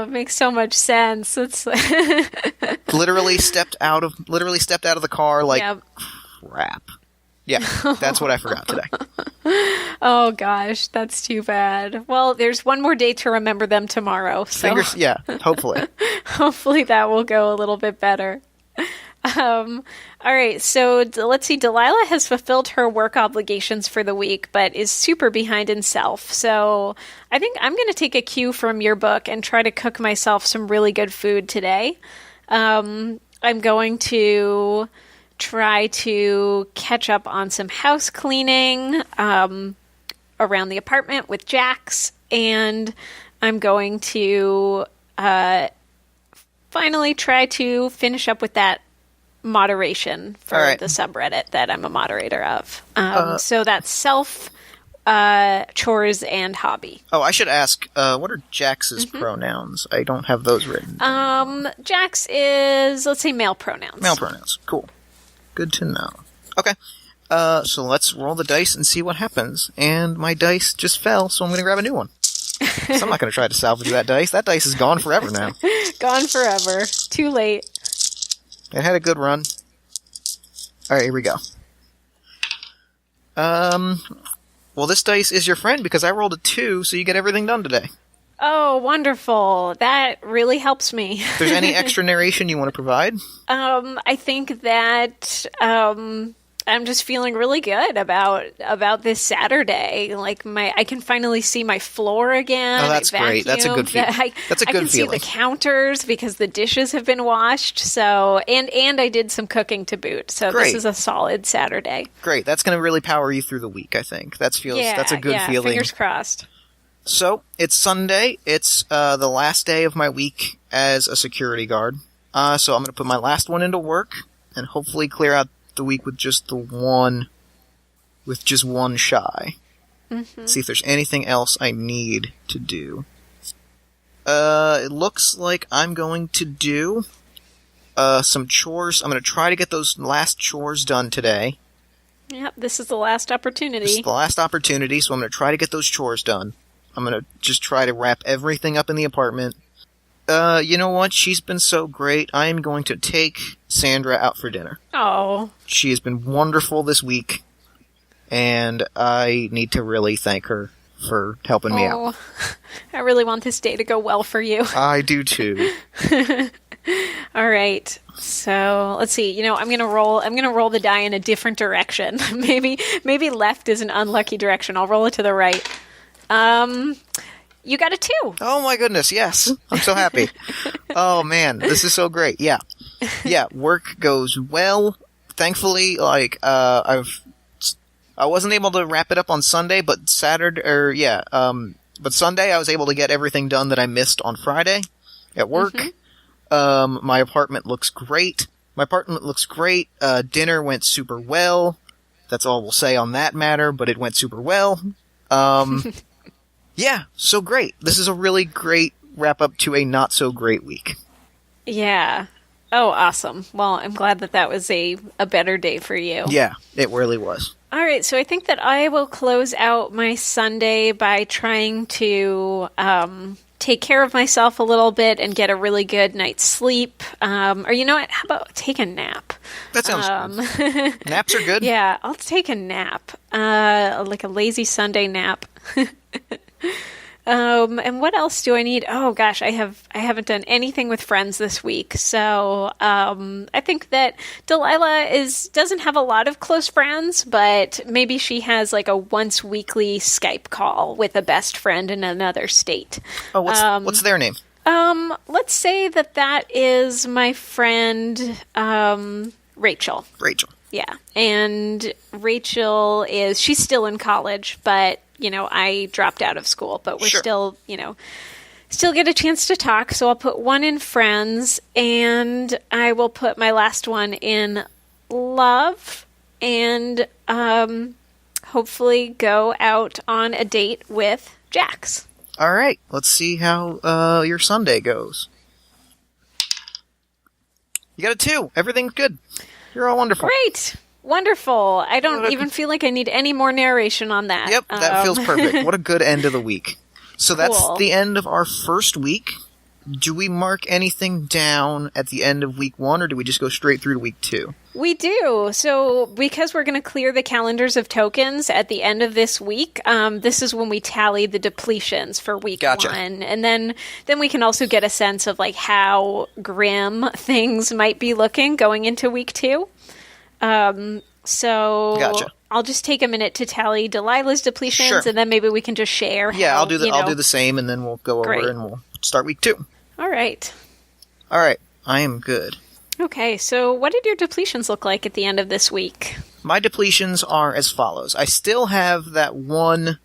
Speaker 2: makes so much sense. It's
Speaker 3: literally stepped out of the car like crap. Yeah, that's what I forgot today.
Speaker 2: Oh gosh, that's too bad. Well, there's one more day to remember them tomorrow. So
Speaker 3: Hopefully.
Speaker 2: Hopefully that will go a little bit better. All right, so let's see. Delilah has fulfilled her work obligations for the week, but is super behind in self. So I think I'm going to take a cue from your book and try to cook myself some really good food today. I'm going to try to catch up on some house cleaning around the apartment with Jax, and I'm going to finally try to finish up with that moderation for the subreddit that I'm a moderator of. So that's self, chores, and hobby.
Speaker 3: Oh, I should ask, what are Jax's pronouns? I don't have those written.
Speaker 2: Jax is, let's say, male pronouns.
Speaker 3: Male pronouns. Cool. Good to know. Okay. So let's roll the dice and see what happens. And my dice just fell, so I'm going to grab a new one. So I'm not going to try to salvage that dice. That dice is gone forever now.
Speaker 2: Gone forever. Too late.
Speaker 3: It had a good run. Alright, here we go. Well, this dice is your friend because I rolled a 2, so you get everything done today.
Speaker 2: Oh, wonderful. That really helps me.
Speaker 3: If there's any extra narration you want to provide?
Speaker 2: I think that I'm just feeling really good about this Saturday. Like I can finally see my floor again.
Speaker 3: Oh, that's great. That's a good feeling. That's a good feeling. I can see
Speaker 2: the counters because the dishes have been washed. So and I did some cooking to boot. So
Speaker 3: great.
Speaker 2: This is a solid Saturday.
Speaker 3: Great. That's going to really power you through the week, I think. That's a good feeling.
Speaker 2: Fingers crossed.
Speaker 3: So, it's Sunday. It's the last day of my week as a security guard. So I'm going to put my last one into work and hopefully clear out the week with just one shy. Mm-hmm. See if there's anything else I need to do. It looks like I'm going to do some chores. I'm going to try to get those last chores done today.
Speaker 2: Yep, this is the last opportunity.
Speaker 3: This is the last opportunity, so I'm going to try to get those chores done. I'm going to just try to wrap everything up in the apartment. You know what? She's been so great. I am going to take Sandra out for dinner.
Speaker 2: Oh.
Speaker 3: She has been wonderful this week, and I need to really thank her for helping me out.
Speaker 2: I really want this day to go well for you.
Speaker 3: I do too.
Speaker 2: All right. So let's see. I'm gonna roll the die in a different direction. maybe left is an unlucky direction. I'll roll it to the right. You got a 2.
Speaker 3: Oh my goodness, yes. I'm so happy. Oh man, this is so great. Yeah. Yeah, work goes well. Thankfully, I wasn't able to wrap it up on Sunday, but Sunday I was able to get everything done that I missed on Friday at work. Mm-hmm. My apartment looks great. Dinner went super well. That's all we'll say on that matter, but it went super well. Yeah, so great. This is a really great wrap-up to a not-so-great week.
Speaker 2: Yeah. Oh, awesome. Well, I'm glad that was a better day for you.
Speaker 3: Yeah, it really was.
Speaker 2: All right, so I think that I will close out my Sunday by trying to take care of myself a little bit and get a really good night's sleep. Or you know what? How about take a nap?
Speaker 3: That sounds good. Naps are good.
Speaker 2: Yeah, I'll take a nap. Like a lazy Sunday nap. And what else do I need? Oh gosh, I haven't done anything with friends this week. So I think that Delilah doesn't have a lot of close friends, but maybe she has like a once weekly Skype call with a best friend in another state.
Speaker 3: Oh, what's their name?
Speaker 2: Let's say that is my friend Rachel.
Speaker 3: Rachel.
Speaker 2: Yeah. And she's still in college, but, I dropped out of school, but we're still get a chance to talk. So I'll put one in friends, and I will put my last one in love, and hopefully go out on a date with Jax.
Speaker 3: All right. Let's see how your Sunday goes. You got a 2. Everything's good. You're all wonderful.
Speaker 2: Great. Wonderful. I don't even feel like I need any more narration on that.
Speaker 3: Yep, that feels perfect. What a good end of the week. So that's the end of our first week. Do we mark anything down at the end of week 1, or do we just go straight through to week 2?
Speaker 2: We do. So because we're going to clear the calendars of tokens at the end of this week, this is when we tally the depletions for week 1. And then we can also get a sense of like how grim things might be looking going into week 2. So I'll just take a minute to tally Delilah's depletions, and then maybe we can just share.
Speaker 3: Yeah, I'll do the same, and then we'll go over and we'll start week 2.
Speaker 2: All right.
Speaker 3: I am good.
Speaker 2: Okay, so what did your depletions look like at the end of this week?
Speaker 3: My depletions are as follows. I still have that 1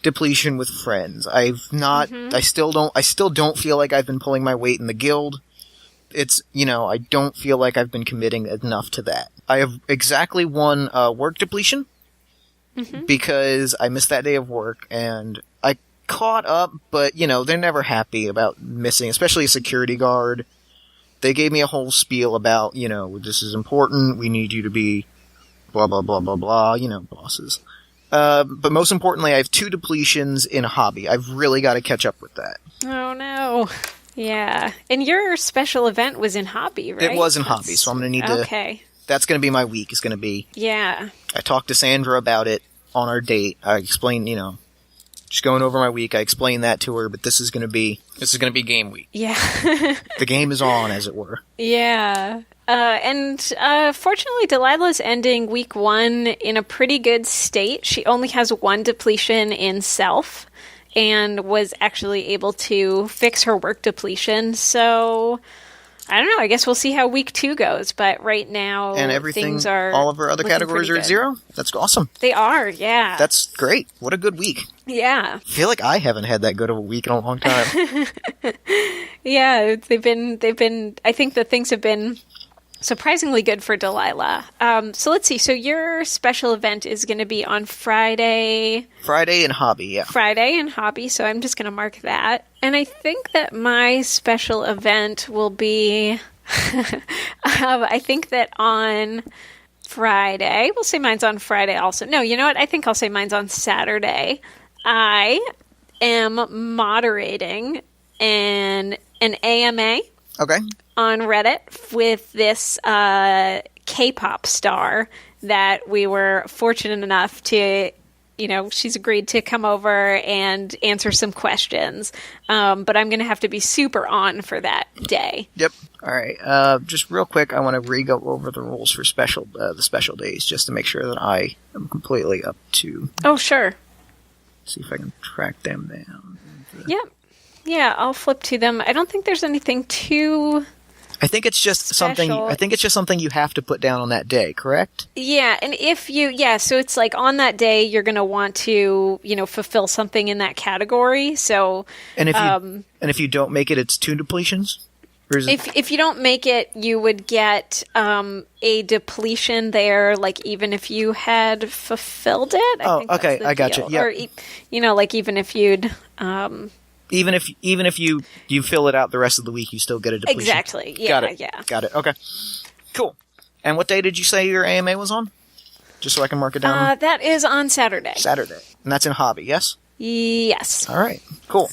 Speaker 3: depletion with friends. I've not. I still don't feel like I've been pulling my weight in the guild. It's, I don't feel like I've been committing enough to that. I have exactly 1 work depletion because I missed that day of work, and I caught up, but, they're never happy about missing, especially a security guard. They gave me a whole spiel about, this is important, we need you to be blah, blah, blah, blah, blah, bosses. But most importantly, I have 2 depletions in a hobby. I've really got to catch up with that.
Speaker 2: Oh, no. Yeah. And your special event was in hobby, right?
Speaker 3: It was in hobby, so I'm going to need to...
Speaker 2: Okay.
Speaker 3: That's going to be my week, is going to be...
Speaker 2: Yeah.
Speaker 3: I talked to Sandra about it on our date. I explained, just going over my week, I explained that to her, but this is going to be game week.
Speaker 2: Yeah.
Speaker 3: The game is on, as it were.
Speaker 2: Yeah. And fortunately, Delilah's ending week 1 in a pretty good state. She only has 1 depletion in self and was actually able to fix her work depletion. So... I don't know. I guess we'll see how week 2 goes. But right now,
Speaker 3: and everything,
Speaker 2: things are
Speaker 3: all of our other categories are at 0? That's awesome.
Speaker 2: They are, yeah.
Speaker 3: That's great. What a good week.
Speaker 2: Yeah.
Speaker 3: I feel like I haven't had that good of a week in a long time.
Speaker 2: Yeah, they've been, I think that things have been surprisingly good for Delilah. So let's see. So your special event is going to be on Friday.
Speaker 3: Friday in hobby, yeah.
Speaker 2: Friday in hobby, so I'm just going to mark that. And I think that my special event will be, I think that on Friday, we'll say mine's on Friday also. No, you know what? I think I'll say mine's on Saturday. I am moderating an AMA.
Speaker 3: Okay.
Speaker 2: On Reddit with this K-pop star that we were fortunate enough to, she's agreed to come over and answer some questions. But I'm going to have to be super on for that day.
Speaker 3: Yep. All right. Just real quick, I want to re-go over the rules for the special days just to make sure that I am completely up to.
Speaker 2: Oh, sure.
Speaker 3: See if I can track them down.
Speaker 2: Yep. Yeah, I'll flip to them. I don't think there's anything too...
Speaker 3: I think it's just something you have to put down on that day, correct?
Speaker 2: Yeah, and so it's like on that day you're going to want to, fulfill something in that category. So
Speaker 3: and if you don't make it, it's 2 depletions. Or is
Speaker 2: if you don't make it, you would get a depletion there, like even if you had fulfilled it. I think
Speaker 3: okay, I got
Speaker 2: deal.
Speaker 3: you. Yep.
Speaker 2: Or like even if you'd.
Speaker 3: Even if you fill it out the rest of the week, you still get a depletion.
Speaker 2: Exactly. Yeah.
Speaker 3: Got it. Okay. Cool. And what day did you say your AMA was on? Just so I can mark it down.
Speaker 2: That is on Saturday.
Speaker 3: Saturday. And that's in hobby, yes?
Speaker 2: Yes.
Speaker 3: All right. Cool.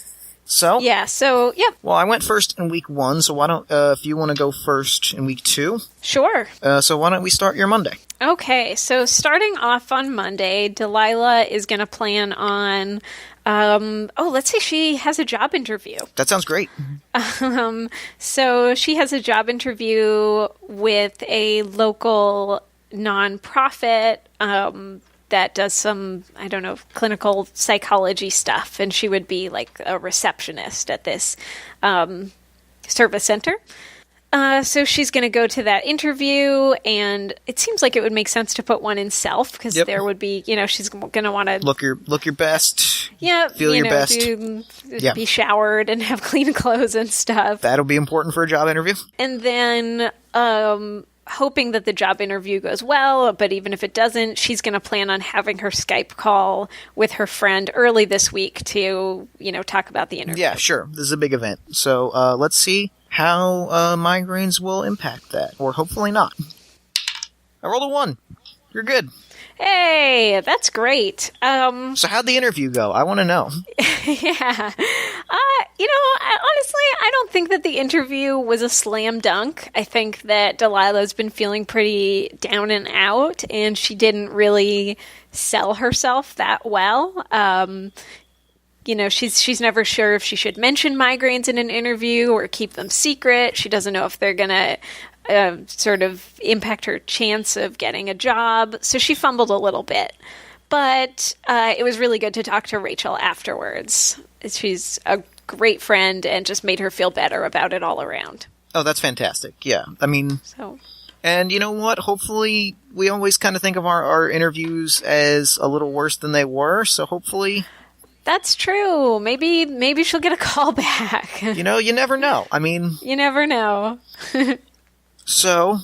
Speaker 3: So,
Speaker 2: Yeah, so, yep,
Speaker 3: well, I went first in week 1, so why don't, if you want to go first in week 2,
Speaker 2: sure.
Speaker 3: so why don't we start your Monday?
Speaker 2: Okay, so starting off on Monday, Delilah is going to plan on, let's say she has a job interview.
Speaker 3: That sounds great.
Speaker 2: So she has a job interview with a local nonprofit that does some, I don't know, clinical psychology stuff, and she would be like a receptionist at this service center. So she's going to go to that interview, and it seems like it would make sense to put one in self, because there would be, she's going to want to
Speaker 3: look your best.
Speaker 2: Yeah,
Speaker 3: feel your best.
Speaker 2: Be showered and have clean clothes and stuff.
Speaker 3: That'll be important for a job interview.
Speaker 2: And then hoping that the job interview goes well, but even if it doesn't, she's going to plan on having her Skype call with her friend early this week to, talk about the interview.
Speaker 3: Yeah, sure. This is a big event. So let's see how migraines will impact that, or hopefully not. I rolled a 1. You're good.
Speaker 2: Hey, that's great.
Speaker 3: So how'd the interview go? I want to know.
Speaker 2: Yeah. Honestly, I don't think that the interview was a slam dunk. I think that Delilah's been feeling pretty down and out, and she didn't really sell herself that well. She's never sure if she should mention migraines in an interview or keep them secret. She doesn't know if they're going to sort of impact her chance of getting a job. So she fumbled a little bit. But it was really good to talk to Rachel afterwards. She's a great friend and just made her feel better about it all around.
Speaker 3: Oh, that's fantastic. Yeah. I mean, and you know what? Hopefully, we always kind of think of our interviews as a little worse than they were. So hopefully...
Speaker 2: That's true. Maybe she'll get a call back.
Speaker 3: You never know. I mean...
Speaker 2: You never know.
Speaker 3: So,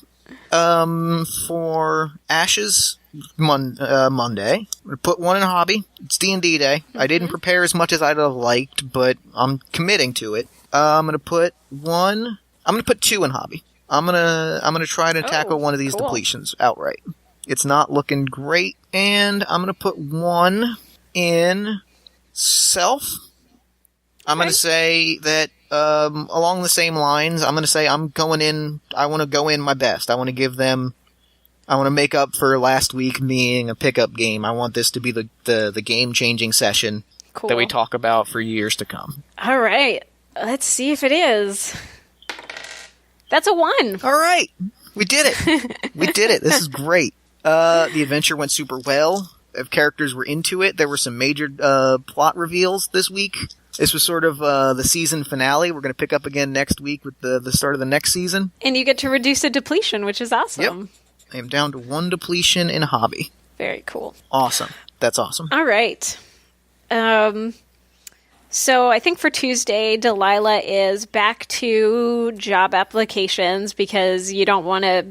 Speaker 3: for Ash's Monday, I'm going to put 1 in hobby. It's D&D day. I didn't prepare as much as I'd have liked, but I'm committing to it. I'm going to put 1... I'm going to put 2 in hobby. I'm going to try to tackle one of these depletions outright. It's not looking great, and I'm going to put 1 in self. I'm going to say that along the same lines, I'm going to say I want to go in my best. I want to make up for last week being a pickup game. I want this to be the game-changing session that we talk about for years to come.
Speaker 2: All right. Let's see if it is. That's a 1.
Speaker 3: All right. We did it. We did it. This is great. The adventure went super well. If characters were into it, there were some major plot reveals this week. This was sort of the season finale. We're going to pick up again next week with the start of the next season.
Speaker 2: And you get to reduce a depletion, which is awesome.
Speaker 3: Yep. I am down to 1 depletion in hobby.
Speaker 2: Very cool.
Speaker 3: Awesome. That's awesome.
Speaker 2: All right. So I think for Tuesday, Delilah is back to job applications because you don't want to,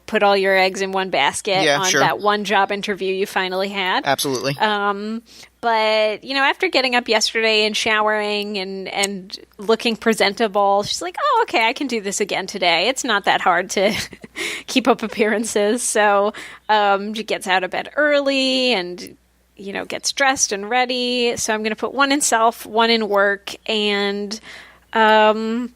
Speaker 2: put all your eggs in one basket on that one job interview you finally had.
Speaker 3: Absolutely.
Speaker 2: But, after getting up yesterday and showering and looking presentable, she's like, oh, okay, I can do this again today. It's not that hard to keep up appearances. So she gets out of bed early and gets dressed and ready. So I'm going to put 1 in self, 1 in work, and I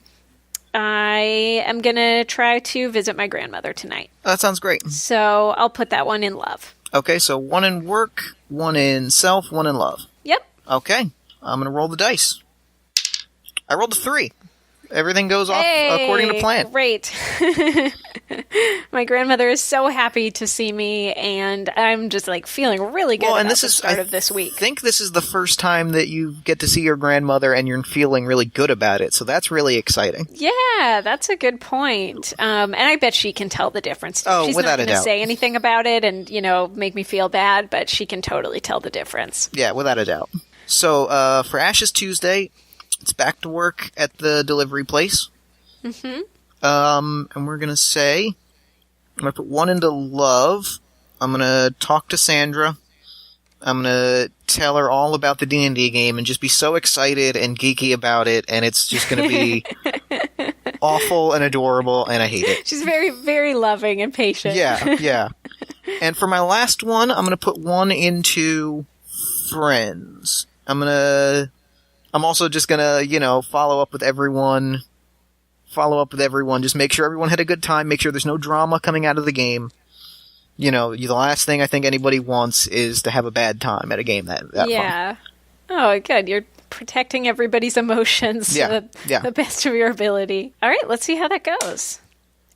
Speaker 2: am going to try to visit my grandmother tonight.
Speaker 3: That sounds great.
Speaker 2: So I'll put that 1 in love.
Speaker 3: Okay, so 1 in work, 1 in self, 1 in love.
Speaker 2: Yep.
Speaker 3: Okay, I'm going to roll the dice. I rolled a 3. Everything goes off according to plan.
Speaker 2: Great. My grandmother is so happy to see me, and I'm just feeling really good about the start of this week.
Speaker 3: I think this is the first time that you get to see your grandmother and you're feeling really good about it, so that's really exciting.
Speaker 2: Yeah, that's a good point. And I bet she can tell the difference.
Speaker 3: Oh,
Speaker 2: She's
Speaker 3: without
Speaker 2: not
Speaker 3: a
Speaker 2: going to
Speaker 3: doubt.
Speaker 2: say anything about it and, make me feel bad, but she can totally tell the difference.
Speaker 3: Yeah, without a doubt. So, for Ashes Tuesday, it's back to work at the delivery place. Mm-hmm. And we're going to say, I'm going to put 1 into love. I'm going to talk to Sandra. I'm going to tell her all about the D&D game and just be so excited and geeky about it. And it's just going to be awful and adorable, and I hate it.
Speaker 2: She's very, very loving and patient.
Speaker 3: Yeah. And for my last one, I'm going to put 1 into friends. I'm going to I'm also just gonna, follow up with everyone. Just make sure everyone had a good time. Make sure there's no drama coming out of the game. The last thing I think anybody wants is to have a bad time at a game that
Speaker 2: Yeah. Oh, good. You're protecting everybody's emotions to the best of your ability. All right, let's see how that goes.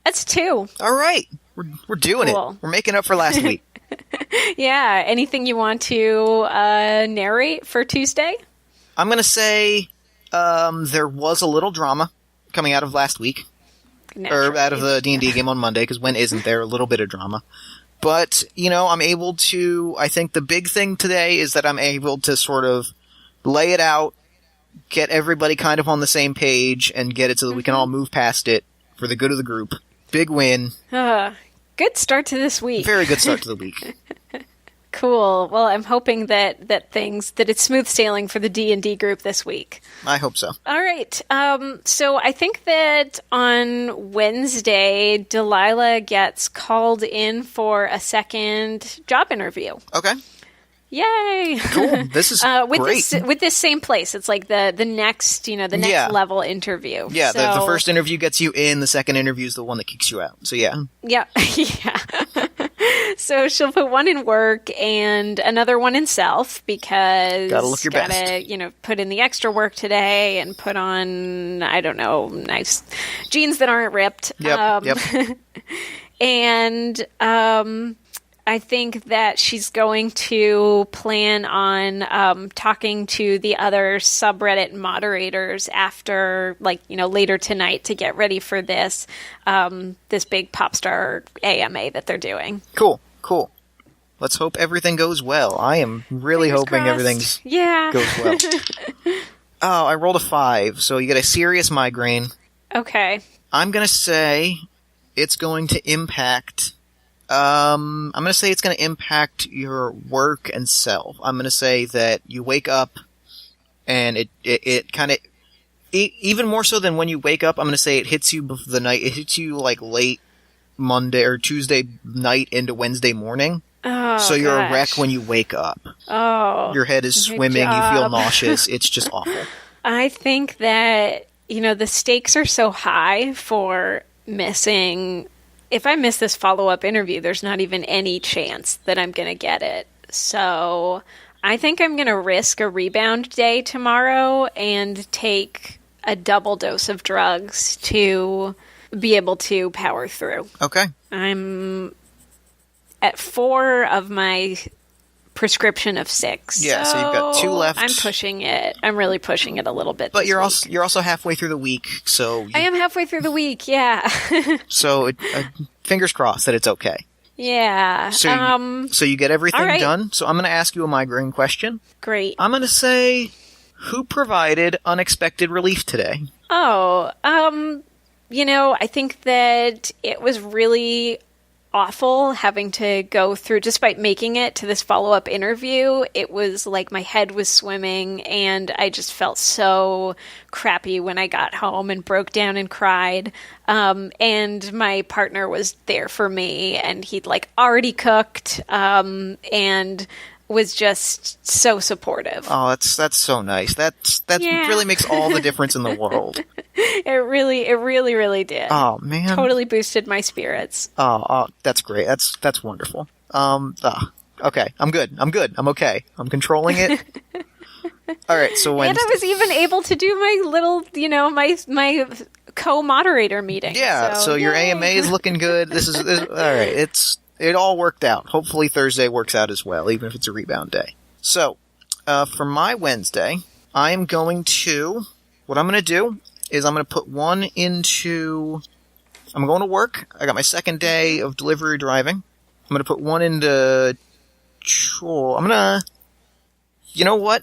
Speaker 2: That's 2.
Speaker 3: All right. We're doing it. We're making up for last week.
Speaker 2: Yeah. Anything you want to narrate for Tuesday?
Speaker 3: I'm going to say there was a little drama coming out of last week.
Speaker 2: Naturally.
Speaker 3: Or out of the D&D game on Monday, because when isn't there a little bit of drama? But, I'm able to... I think the big thing today is that I'm able to sort of lay it out, get everybody kind of on the same page, and get it so that we can all move past it for the good of the group. Big win.
Speaker 2: Good start to this week.
Speaker 3: Very good start to the week.
Speaker 2: Cool. Well, I'm hoping that it's smooth sailing for the D&D group this week.
Speaker 3: I hope so.
Speaker 2: All right. So I think that on Wednesday, Delilah gets called in for a second job interview.
Speaker 3: Okay.
Speaker 2: Yay!
Speaker 3: Cool. This is great.
Speaker 2: With this same place. It's like the next, level interview.
Speaker 3: Yeah, the first interview gets you in, the second interview is the one that kicks you out. So yeah.
Speaker 2: Yeah. Yeah. So she'll put one in work and another one in self because
Speaker 3: gotta look your best.
Speaker 2: Put in the extra work today and put on, I don't know, nice jeans that aren't ripped.
Speaker 3: Yep.
Speaker 2: And I think that she's going to plan on talking to the other subreddit moderators after, later tonight to get ready for this big Popstar AMA that they're doing.
Speaker 3: Cool. Let's hope everything goes well. I am really hoping everything goes well. Oh, I rolled a 5, so you get a serious migraine.
Speaker 2: Okay.
Speaker 3: I'm going to say it's going to impact... I'm going to say it's going to impact your work and self. I'm going to say that you wake up and it kind of, even more so than when you wake up, I'm going to say it hits you the night, it hits you like late Monday or Tuesday night into Wednesday morning.
Speaker 2: Oh,
Speaker 3: so you're a wreck when you wake up.
Speaker 2: Oh.
Speaker 3: Your head is swimming, you feel nauseous. It's just awful.
Speaker 2: I think that, the stakes are so high for missing. If I miss this follow-up interview, there's not even any chance that I'm going to get it. So I think I'm going to risk a rebound day tomorrow and take a double dose of drugs to be able to power through.
Speaker 3: Okay.
Speaker 2: I'm at 4 of my prescription of 6.
Speaker 3: Yeah, so you've got 2 left.
Speaker 2: I'm pushing it. I'm really pushing it a little bit.
Speaker 3: But you're also halfway through the week, so
Speaker 2: I am halfway through the week. Yeah.
Speaker 3: So fingers crossed that it's okay.
Speaker 2: Yeah.
Speaker 3: So you get everything
Speaker 2: right.
Speaker 3: done. So I'm going to ask you a migraine question.
Speaker 2: Great.
Speaker 3: I'm going to say, who provided unexpected relief today?
Speaker 2: Oh, I think that it was really awful having to go through, despite making it to this follow-up interview, it was like my head was swimming and I just felt so crappy when I got home and broke down and cried. And my partner was there for me and he'd already cooked, and was just so supportive.
Speaker 3: Oh, that's so nice. That really makes all the difference in the world.
Speaker 2: It really did.
Speaker 3: Oh man,
Speaker 2: totally boosted my spirits.
Speaker 3: Oh, that's great. That's wonderful. Okay, I'm good. I'm okay. I'm controlling it. All right, so when
Speaker 2: and I was even able to do my little, my co-moderator meeting.
Speaker 3: Yeah, so your AMA is looking good. This is all right. It all worked out. Hopefully Thursday works out as well, even if it's a rebound day. So, for my Wednesday, what I'm going to do is I'm going to put one into, I'm going to work. I got my second day of delivery driving. I'm going to put one into chore. You know what?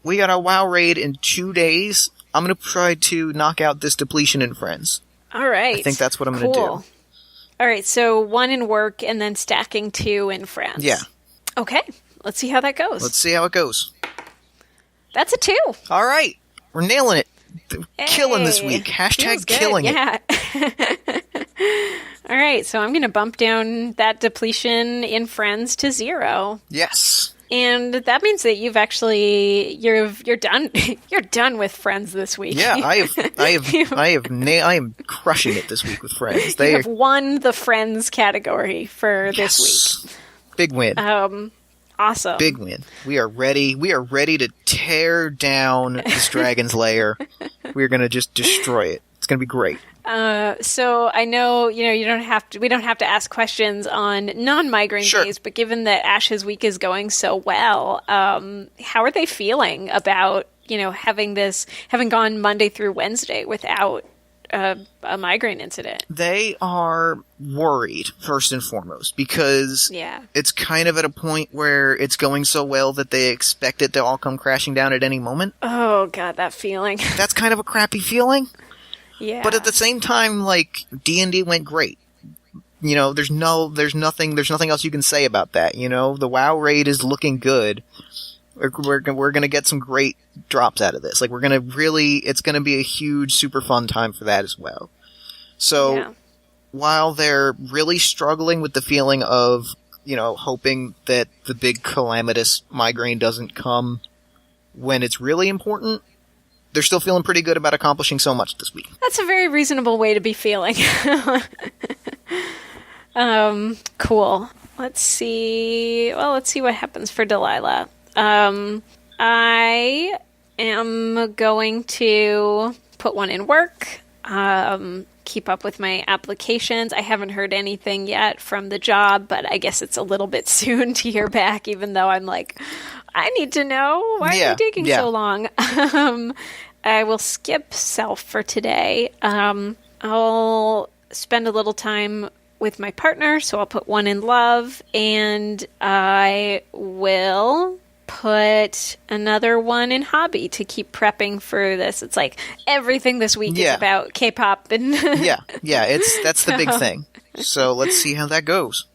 Speaker 3: We got a WoW raid in 2 days. I'm going to try to knock out this depletion in Friends.
Speaker 2: All right.
Speaker 3: I think that's what I'm going to do.
Speaker 2: All right, so 1 in work and then stacking 2 in Friends.
Speaker 3: Yeah.
Speaker 2: Okay, let's see how that goes.
Speaker 3: Let's see how it goes.
Speaker 2: That's a 2.
Speaker 3: All right, we're nailing it. Killing this week.
Speaker 2: Feels good.
Speaker 3: Killing it.
Speaker 2: Yeah. All right, so I'm going to bump down that depletion in Friends to 0.
Speaker 3: Yes.
Speaker 2: And that means that you've actually you're done you're done with Friends this week.
Speaker 3: Yeah, I am crushing it this week with Friends.
Speaker 2: You have won the Friends category for this week.
Speaker 3: Big win.
Speaker 2: Awesome.
Speaker 3: Big win. We are ready. We are ready to tear down this dragon's lair. We're going to just destroy it. It's going to be great.
Speaker 2: So I know, we don't have to ask questions on non-migraine days, but given that Ash's week is going so well, how are they feeling about, having gone Monday through Wednesday without a migraine incident?
Speaker 3: They are worried, first and foremost, because it's kind of at a point where it's going so well that they expect it to all come crashing down at any moment.
Speaker 2: Oh, God, that feeling.
Speaker 3: That's kind of a crappy feeling.
Speaker 2: Yeah.
Speaker 3: But at the same time, like, D&D went great. There's nothing else you can say about that. The WoW raid is looking good. We're gonna get some great drops out of this. Like, it's gonna be a huge, super fun time for that as well. So, while they're really struggling with the feeling of, hoping that the big calamitous migraine doesn't come when it's really important, they're still feeling pretty good about accomplishing so much this week.
Speaker 2: That's a very reasonable way to be feeling. Cool. Let's see what happens for Delilah. I am going to put one in work, keep up with my applications. I haven't heard anything yet from the job, but I guess it's a little bit soon to hear back, even though I'm like, I need to know. Why are you taking so long? I will skip self for today. I'll spend a little time with my partner, so I'll put one in love, and I will put another one in hobby to keep prepping for this. It's like everything this week is about K-pop and
Speaker 3: that's the big thing. So let's see how that goes.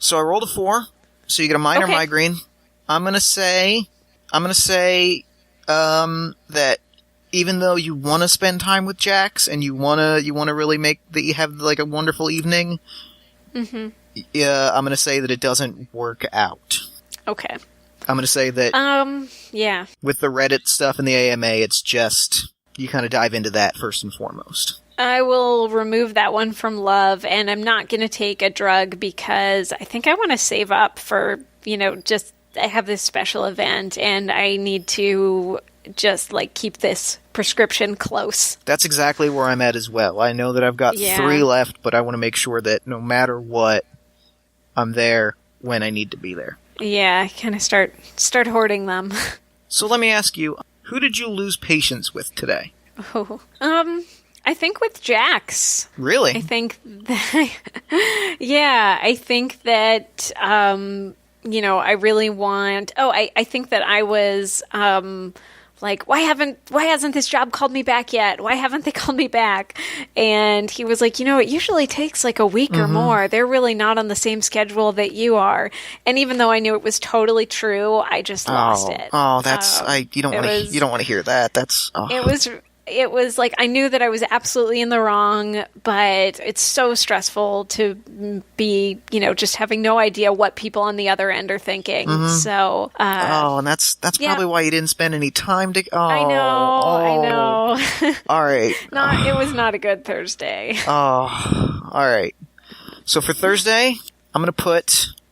Speaker 3: So I rolled a 4, so you get a minor migraine. I'm gonna say that even though you want to spend time with Jax and you want to really make that you have like a wonderful evening, I'm gonna say that it doesn't work out.
Speaker 2: Okay.
Speaker 3: I'm gonna say that with the Reddit stuff and the AMA, it's just you kind of dive into that first and foremost.
Speaker 2: I will remove that one from love, and I'm not going to take a drug because I think I want to save up for, just I have this special event and I need to just like keep this prescription close.
Speaker 3: That's exactly where I'm at as well. I know that I've got 3 left, but I want to make sure that no matter what, I'm there when I need to be there.
Speaker 2: Yeah, I kind of start hoarding them.
Speaker 3: So let me ask you, who did you lose patience with today?
Speaker 2: I think with Jax.
Speaker 3: Really?
Speaker 2: I think that, I think that, I really want, I think that I was, like, why hasn't this job called me back yet? Why haven't they called me back? And he was like, it usually takes like a week or more. They're really not on the same schedule that you are. And even though I knew it was totally true, I just lost it.
Speaker 3: Oh, that's, you don't want to hear that. That's,
Speaker 2: It was like, I knew that I was absolutely in the wrong, but it's so stressful to be, just having no idea what people on the other end are thinking. So,
Speaker 3: and that's probably why you didn't spend any time to,
Speaker 2: I know.
Speaker 3: All right.
Speaker 2: It was not a good Thursday.
Speaker 3: All right. So for Thursday, I'm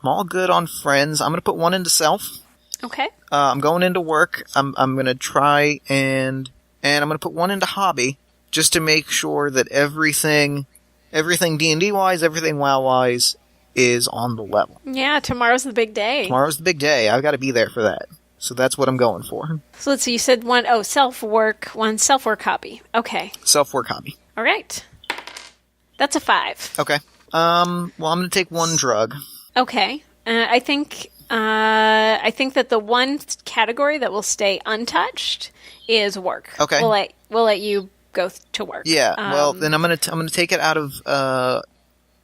Speaker 3: all good on Friends. I'm going to put one into self.
Speaker 2: Okay.
Speaker 3: I'm going into work. I'm going to try and I'm going to put one into hobby, just to make sure that everything D&D wise, everything WoW wise, is on the level.
Speaker 2: Yeah, tomorrow's the big day.
Speaker 3: Tomorrow's the big day. I've got to be there for that. So that's what I'm going for.
Speaker 2: So let's see, you said one self-work hobby. Okay.
Speaker 3: Self-work hobby.
Speaker 2: All right. That's a 5.
Speaker 3: Okay. Well, I'm going to take one drug.
Speaker 2: Okay. I think that the one category that will stay untouched is work.
Speaker 3: Okay.
Speaker 2: We'll let you go to work.
Speaker 3: Yeah. Well, then I'm gonna take it out of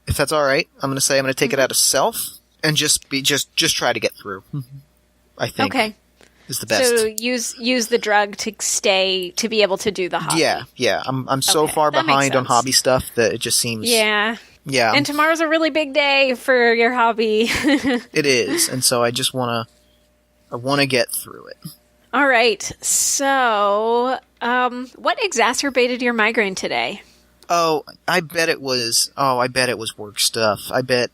Speaker 3: if that's all right. I'm gonna take it out of self and just try to get through. I think.
Speaker 2: Okay.
Speaker 3: Is the best.
Speaker 2: So use the drug to be able to do the hobby.
Speaker 3: Yeah. I'm so far behind on hobby stuff that it just seems.
Speaker 2: Yeah.
Speaker 3: Yeah.
Speaker 2: And tomorrow's a really big day for your hobby.
Speaker 3: It is, and so I just want I want to get through it.
Speaker 2: All right. So, what exacerbated your migraine today?
Speaker 3: Oh, I bet it was work stuff. I bet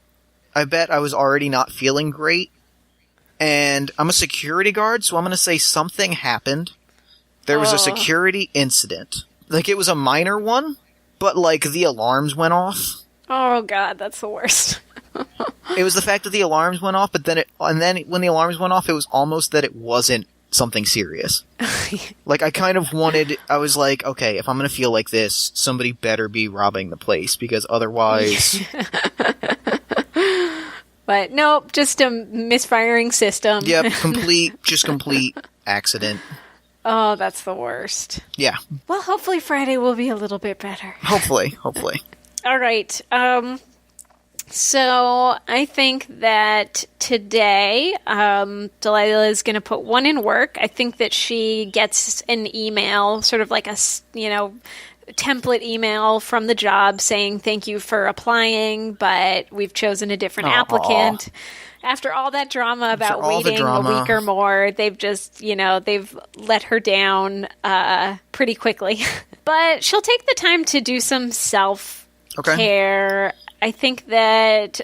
Speaker 3: I was already not feeling great. And I'm a security guard, so I'm going to say something happened. There was a security incident. Like, it was a minor one, but, like, the alarms went off.
Speaker 2: Oh, God, that's the worst.
Speaker 3: It was the fact that the alarms went off, but then when the alarms went off, it was almost that it wasn't something serious. Like, I was like, okay, if I'm going to feel like this, somebody better be robbing the place, because otherwise...
Speaker 2: But nope, just a misfiring system.
Speaker 3: Yep, complete accident.
Speaker 2: Oh, that's the worst.
Speaker 3: Yeah.
Speaker 2: Well, hopefully Friday will be a little bit better.
Speaker 3: Hopefully.
Speaker 2: All right. So I think that today, Delilah is going to put one in work. I think that she gets an email, sort of like a, template email from the job saying thank you for applying, but we've chosen a different applicant. After all that drama about waiting a week or more, they've just, they've let her down pretty quickly. But she'll take the time to do some self-care. Okay. I think that,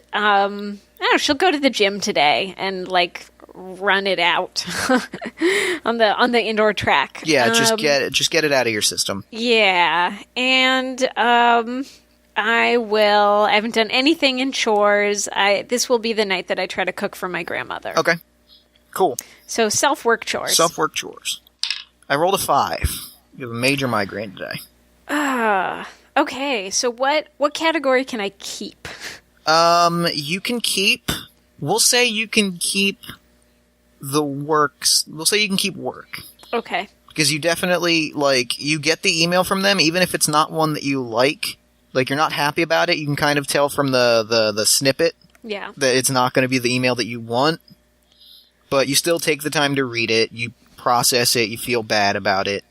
Speaker 2: she'll go to the gym today and, like, run it out on the indoor track.
Speaker 3: Yeah, just get it out of your system.
Speaker 2: Yeah, and I haven't done anything in chores. This will be the night that I try to cook for my grandmother.
Speaker 3: Okay, cool.
Speaker 2: So self-work chores.
Speaker 3: I rolled a 5. You have a major migraine today.
Speaker 2: Okay, so what category can I keep?
Speaker 3: You can keep... We'll say you can keep the works... We'll say you can keep work.
Speaker 2: Okay.
Speaker 3: Because you definitely, you get the email from them, even if it's not one that you like, you're not happy about it, you can kind of tell from the snippet that it's not going to be the email that you want. But you still take the time to read it, you process it, you feel bad about it.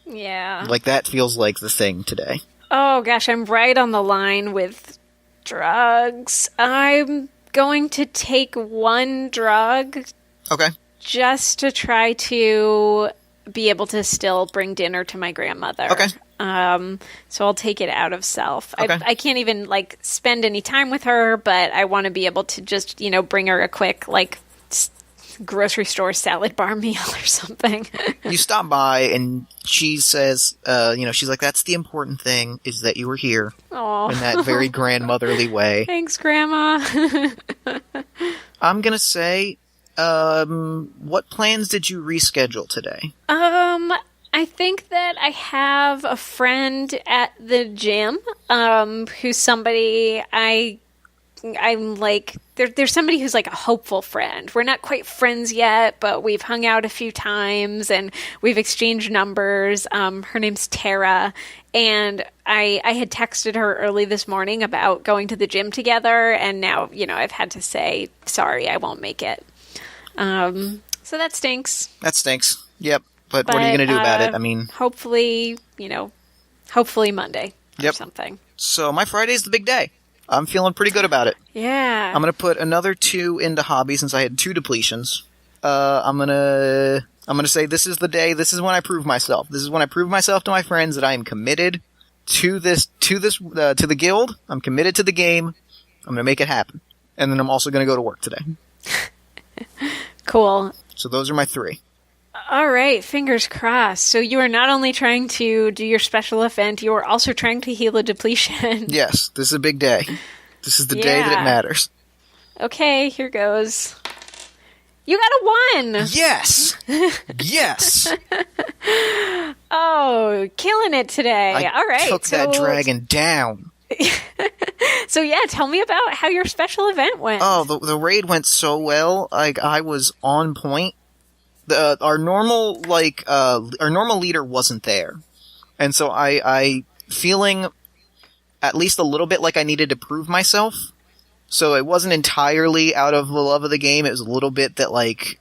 Speaker 2: Yeah.
Speaker 3: That feels like the thing today.
Speaker 2: Oh, gosh, I'm right on the line with drugs. I'm going to take one drug.
Speaker 3: Okay.
Speaker 2: Just to try to be able to still bring dinner to my grandmother.
Speaker 3: Okay.
Speaker 2: So I'll take it out of self.
Speaker 3: Okay.
Speaker 2: I can't even, spend any time with her, but I want to be able to just, bring her a quick, grocery store salad bar meal or something.
Speaker 3: You stop by and she says, she's like, that's the important thing, is that you were here.
Speaker 2: Aww.
Speaker 3: In that very grandmotherly way.
Speaker 2: Thanks, Grandma.
Speaker 3: I'm gonna say, what plans did you reschedule today?
Speaker 2: I think that I have a friend at the gym, who's somebody I'm like, there's somebody who's like a hopeful friend. We're not quite friends yet, but we've hung out a few times and we've exchanged numbers. Her name's Tara, and I had texted her early this morning about going to the gym together, and now, I've had to say, sorry, I won't make it. So that stinks.
Speaker 3: Yep. But what are you going to do about it? I mean...
Speaker 2: Hopefully Monday or something. So
Speaker 3: my Friday's the big day. I'm feeling pretty good about it.
Speaker 2: Yeah.
Speaker 3: I'm going to put another 2 into hobby since I had 2 depletions. I'm going to say this is the day, this is when I prove myself. This is when I prove myself to my friends that I am committed to the guild. I'm committed to the game. I'm going to make it happen. And then I'm also going to go to work today.
Speaker 2: Cool.
Speaker 3: So those are my 3.
Speaker 2: All right, fingers crossed. So you are not only trying to do your special event, you are also trying to heal a depletion.
Speaker 3: Yes, this is a big day. This is the day that it matters.
Speaker 2: Okay, here goes. You got a 1!
Speaker 3: Yes! Yes!
Speaker 2: Oh, killing it today. All right.
Speaker 3: Took that dragon down.
Speaker 2: So yeah, tell me about how your special event went.
Speaker 3: Oh, the raid went so well. I was on point. Our normal leader wasn't there, and so I feeling at least a little bit like I needed to prove myself. So it wasn't entirely out of the love of the game. It was a little bit that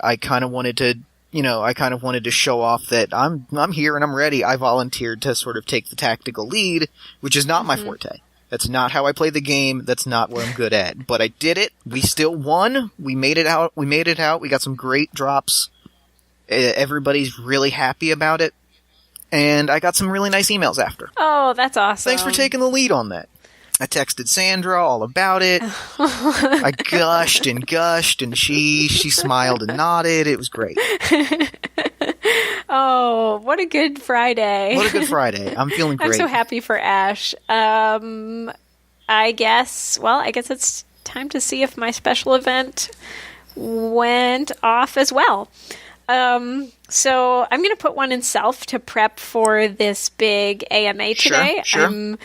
Speaker 3: I kind of wanted to show off that I'm here and I'm ready. I volunteered to sort of take the tactical lead, which is not my forte. That's not how I play the game. That's not what I'm good at. But I did it. We still won. We made it out. We got some great drops. Everybody's really happy about it. And I got some really nice emails after.
Speaker 2: Oh, that's awesome.
Speaker 3: Thanks for taking the lead on that. I texted Sandra all about it. I gushed, and she smiled and nodded. It was great.
Speaker 2: Oh, what a good Friday.
Speaker 3: What a good Friday. I'm feeling great.
Speaker 2: I'm so happy for Ash. I guess it's time to see if my special event went off as well. So I'm going to put one in self to prep for this big AMA today.
Speaker 3: Sure.
Speaker 2: I'm,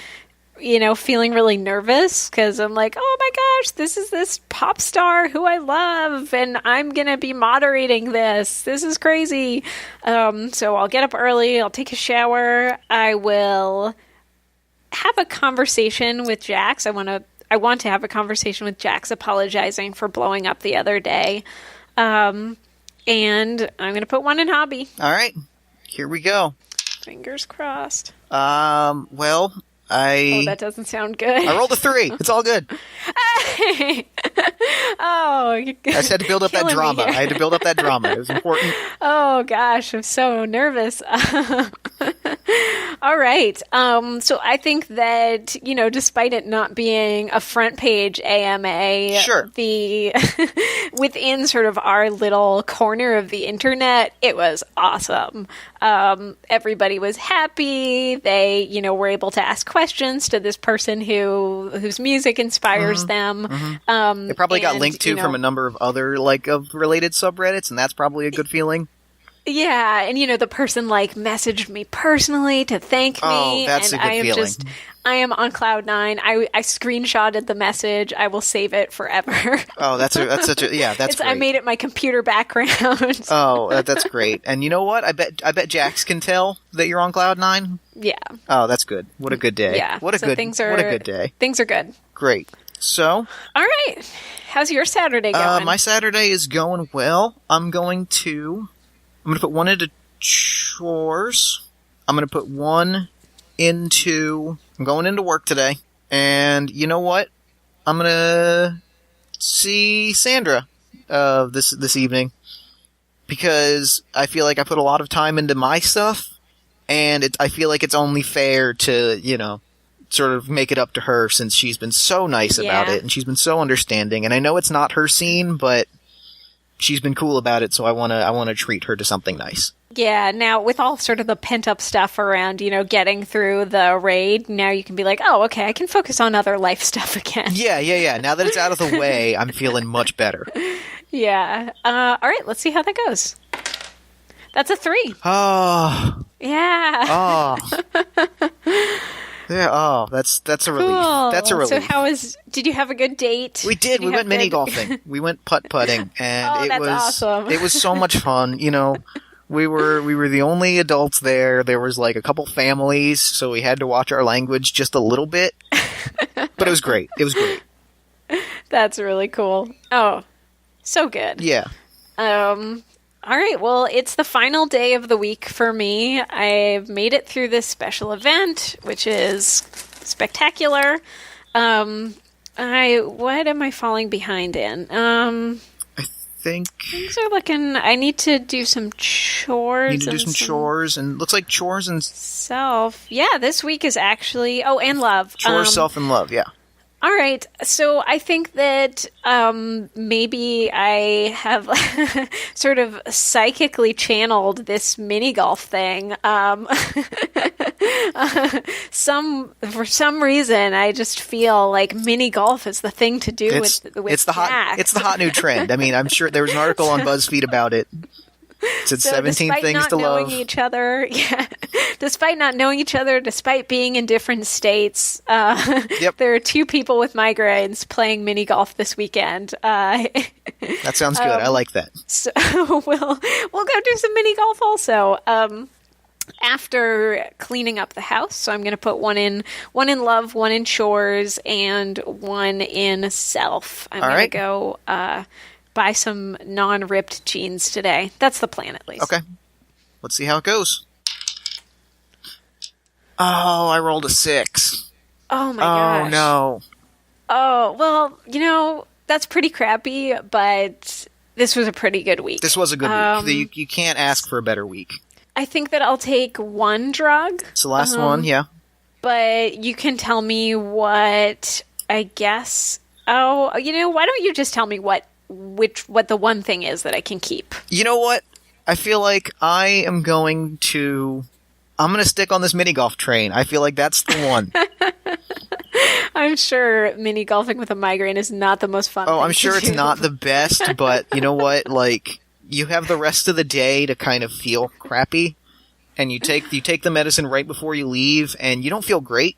Speaker 2: feeling really nervous because I'm like, oh my gosh, this is this pop star who I love, and I'm going to be moderating this. This is crazy. So I'll get up early. I'll take a shower. I will have a conversation with Jax. I want to have a conversation with Jax apologizing for blowing up the other day. And I'm going to put one in hobby.
Speaker 3: All right. Here we go.
Speaker 2: Fingers crossed.
Speaker 3: Well,
Speaker 2: Oh, that doesn't sound good.
Speaker 3: I rolled a 3. It's all good.
Speaker 2: Oh,
Speaker 3: I just had to build up that drama. I had to build up that drama. It was important.
Speaker 2: Oh, gosh. I'm so nervous. All right. So I think that, despite it not being a front page AMA,
Speaker 3: sure,
Speaker 2: the within sort of our little corner of the internet, it was awesome. Everybody was happy. They, were able to ask questions to this person whose music inspires them.
Speaker 3: Mm-hmm. It probably got linked to from a number of other of related subreddits, and that's probably a good feeling.
Speaker 2: Yeah, and the person messaged me personally to thank me.
Speaker 3: Oh, that's
Speaker 2: and
Speaker 3: a good feeling.
Speaker 2: I am on cloud 9. I screenshotted the message. I will save it forever.
Speaker 3: Oh, that's such a that's great.
Speaker 2: I made it my computer background.
Speaker 3: Oh, that's great. And you know what? I bet Jax can tell that you're on cloud 9.
Speaker 2: Yeah.
Speaker 3: Oh, that's good. What a good day.
Speaker 2: Yeah.
Speaker 3: What a good day.
Speaker 2: Things are good.
Speaker 3: Great. So,
Speaker 2: all right. How's your Saturday going?
Speaker 3: My Saturday is going well. I'm going to put one into chores. I'm going to put one into... I'm going into work today. And you know what? I'm going to see Sandra this evening. Because I feel like I put a lot of time into my stuff. And I feel like it's only fair to, sort of make it up to her since she's been so nice about it. And she's been so understanding. And I know it's not her scene, but... she's been cool about it, so I want to treat her to something nice.
Speaker 2: Yeah, now with all sort of the pent-up stuff around, getting through the raid, now you can be like, oh, okay, I can focus on other life stuff again.
Speaker 3: Yeah. Now that it's out of the way, I'm feeling much better.
Speaker 2: Yeah. All right, let's see how that goes. That's a 3.
Speaker 3: Oh.
Speaker 2: Yeah.
Speaker 3: Oh. Yeah, that's a relief.
Speaker 2: Cool.
Speaker 3: That's a relief.
Speaker 2: So did you have a good date?
Speaker 3: We did. We went mini golfing. We went putt-putting, and
Speaker 2: that's awesome.
Speaker 3: It was so much fun. We were the only adults there. There was a couple families, so we had to watch our language just a little bit. But it was great. It was great.
Speaker 2: That's really cool. Oh, so good.
Speaker 3: Yeah.
Speaker 2: All right, well, it's the final day of the week for me. I've made it through this special event, which is spectacular. What am I falling behind in?
Speaker 3: I think
Speaker 2: things are looking... I need to do some chores.
Speaker 3: You need to do some chores, and looks like chores and...
Speaker 2: self. Yeah, this week is actually... Oh, and love.
Speaker 3: Chores, self, and love, yeah.
Speaker 2: All right, so I think that maybe I have sort of psychically channeled this mini golf thing. For some reason, I just feel like mini golf is the thing to do with
Speaker 3: it's the hot new trend. I mean, I'm sure there was an article on BuzzFeed about it. It's 17 things to love.
Speaker 2: Despite not knowing each other, despite being in different states, there are 2 people with migraines playing mini golf this weekend.
Speaker 3: That sounds good. I like that.
Speaker 2: So we'll go do some mini golf also. After cleaning up the house, so I'm going to put one in love, one in chores, and one in self. I'm going to go buy some non-ripped jeans today. That's the plan, at least.
Speaker 3: Okay. Let's see how it goes. Oh, I rolled a 6.
Speaker 2: Oh, my gosh.
Speaker 3: Oh, no.
Speaker 2: Oh, well, that's pretty crappy, but this was a pretty good week.
Speaker 3: This was a good week. You can't ask for a better week.
Speaker 2: I think that I'll take one drug.
Speaker 3: It's the last one, yeah.
Speaker 2: But you can tell me what, I guess... Oh, why don't you just tell me what the one thing is that I can keep?
Speaker 3: You know what? I feel like I'm going to stick on this mini golf train. I feel like that's the one.
Speaker 2: I'm sure mini golfing with a migraine is not the most fun.
Speaker 3: Oh, I'm sure it's not the best, but you know what? Like, you have the rest of the day to kind of feel crappy, and you take the medicine right before you leave, and you don't feel great,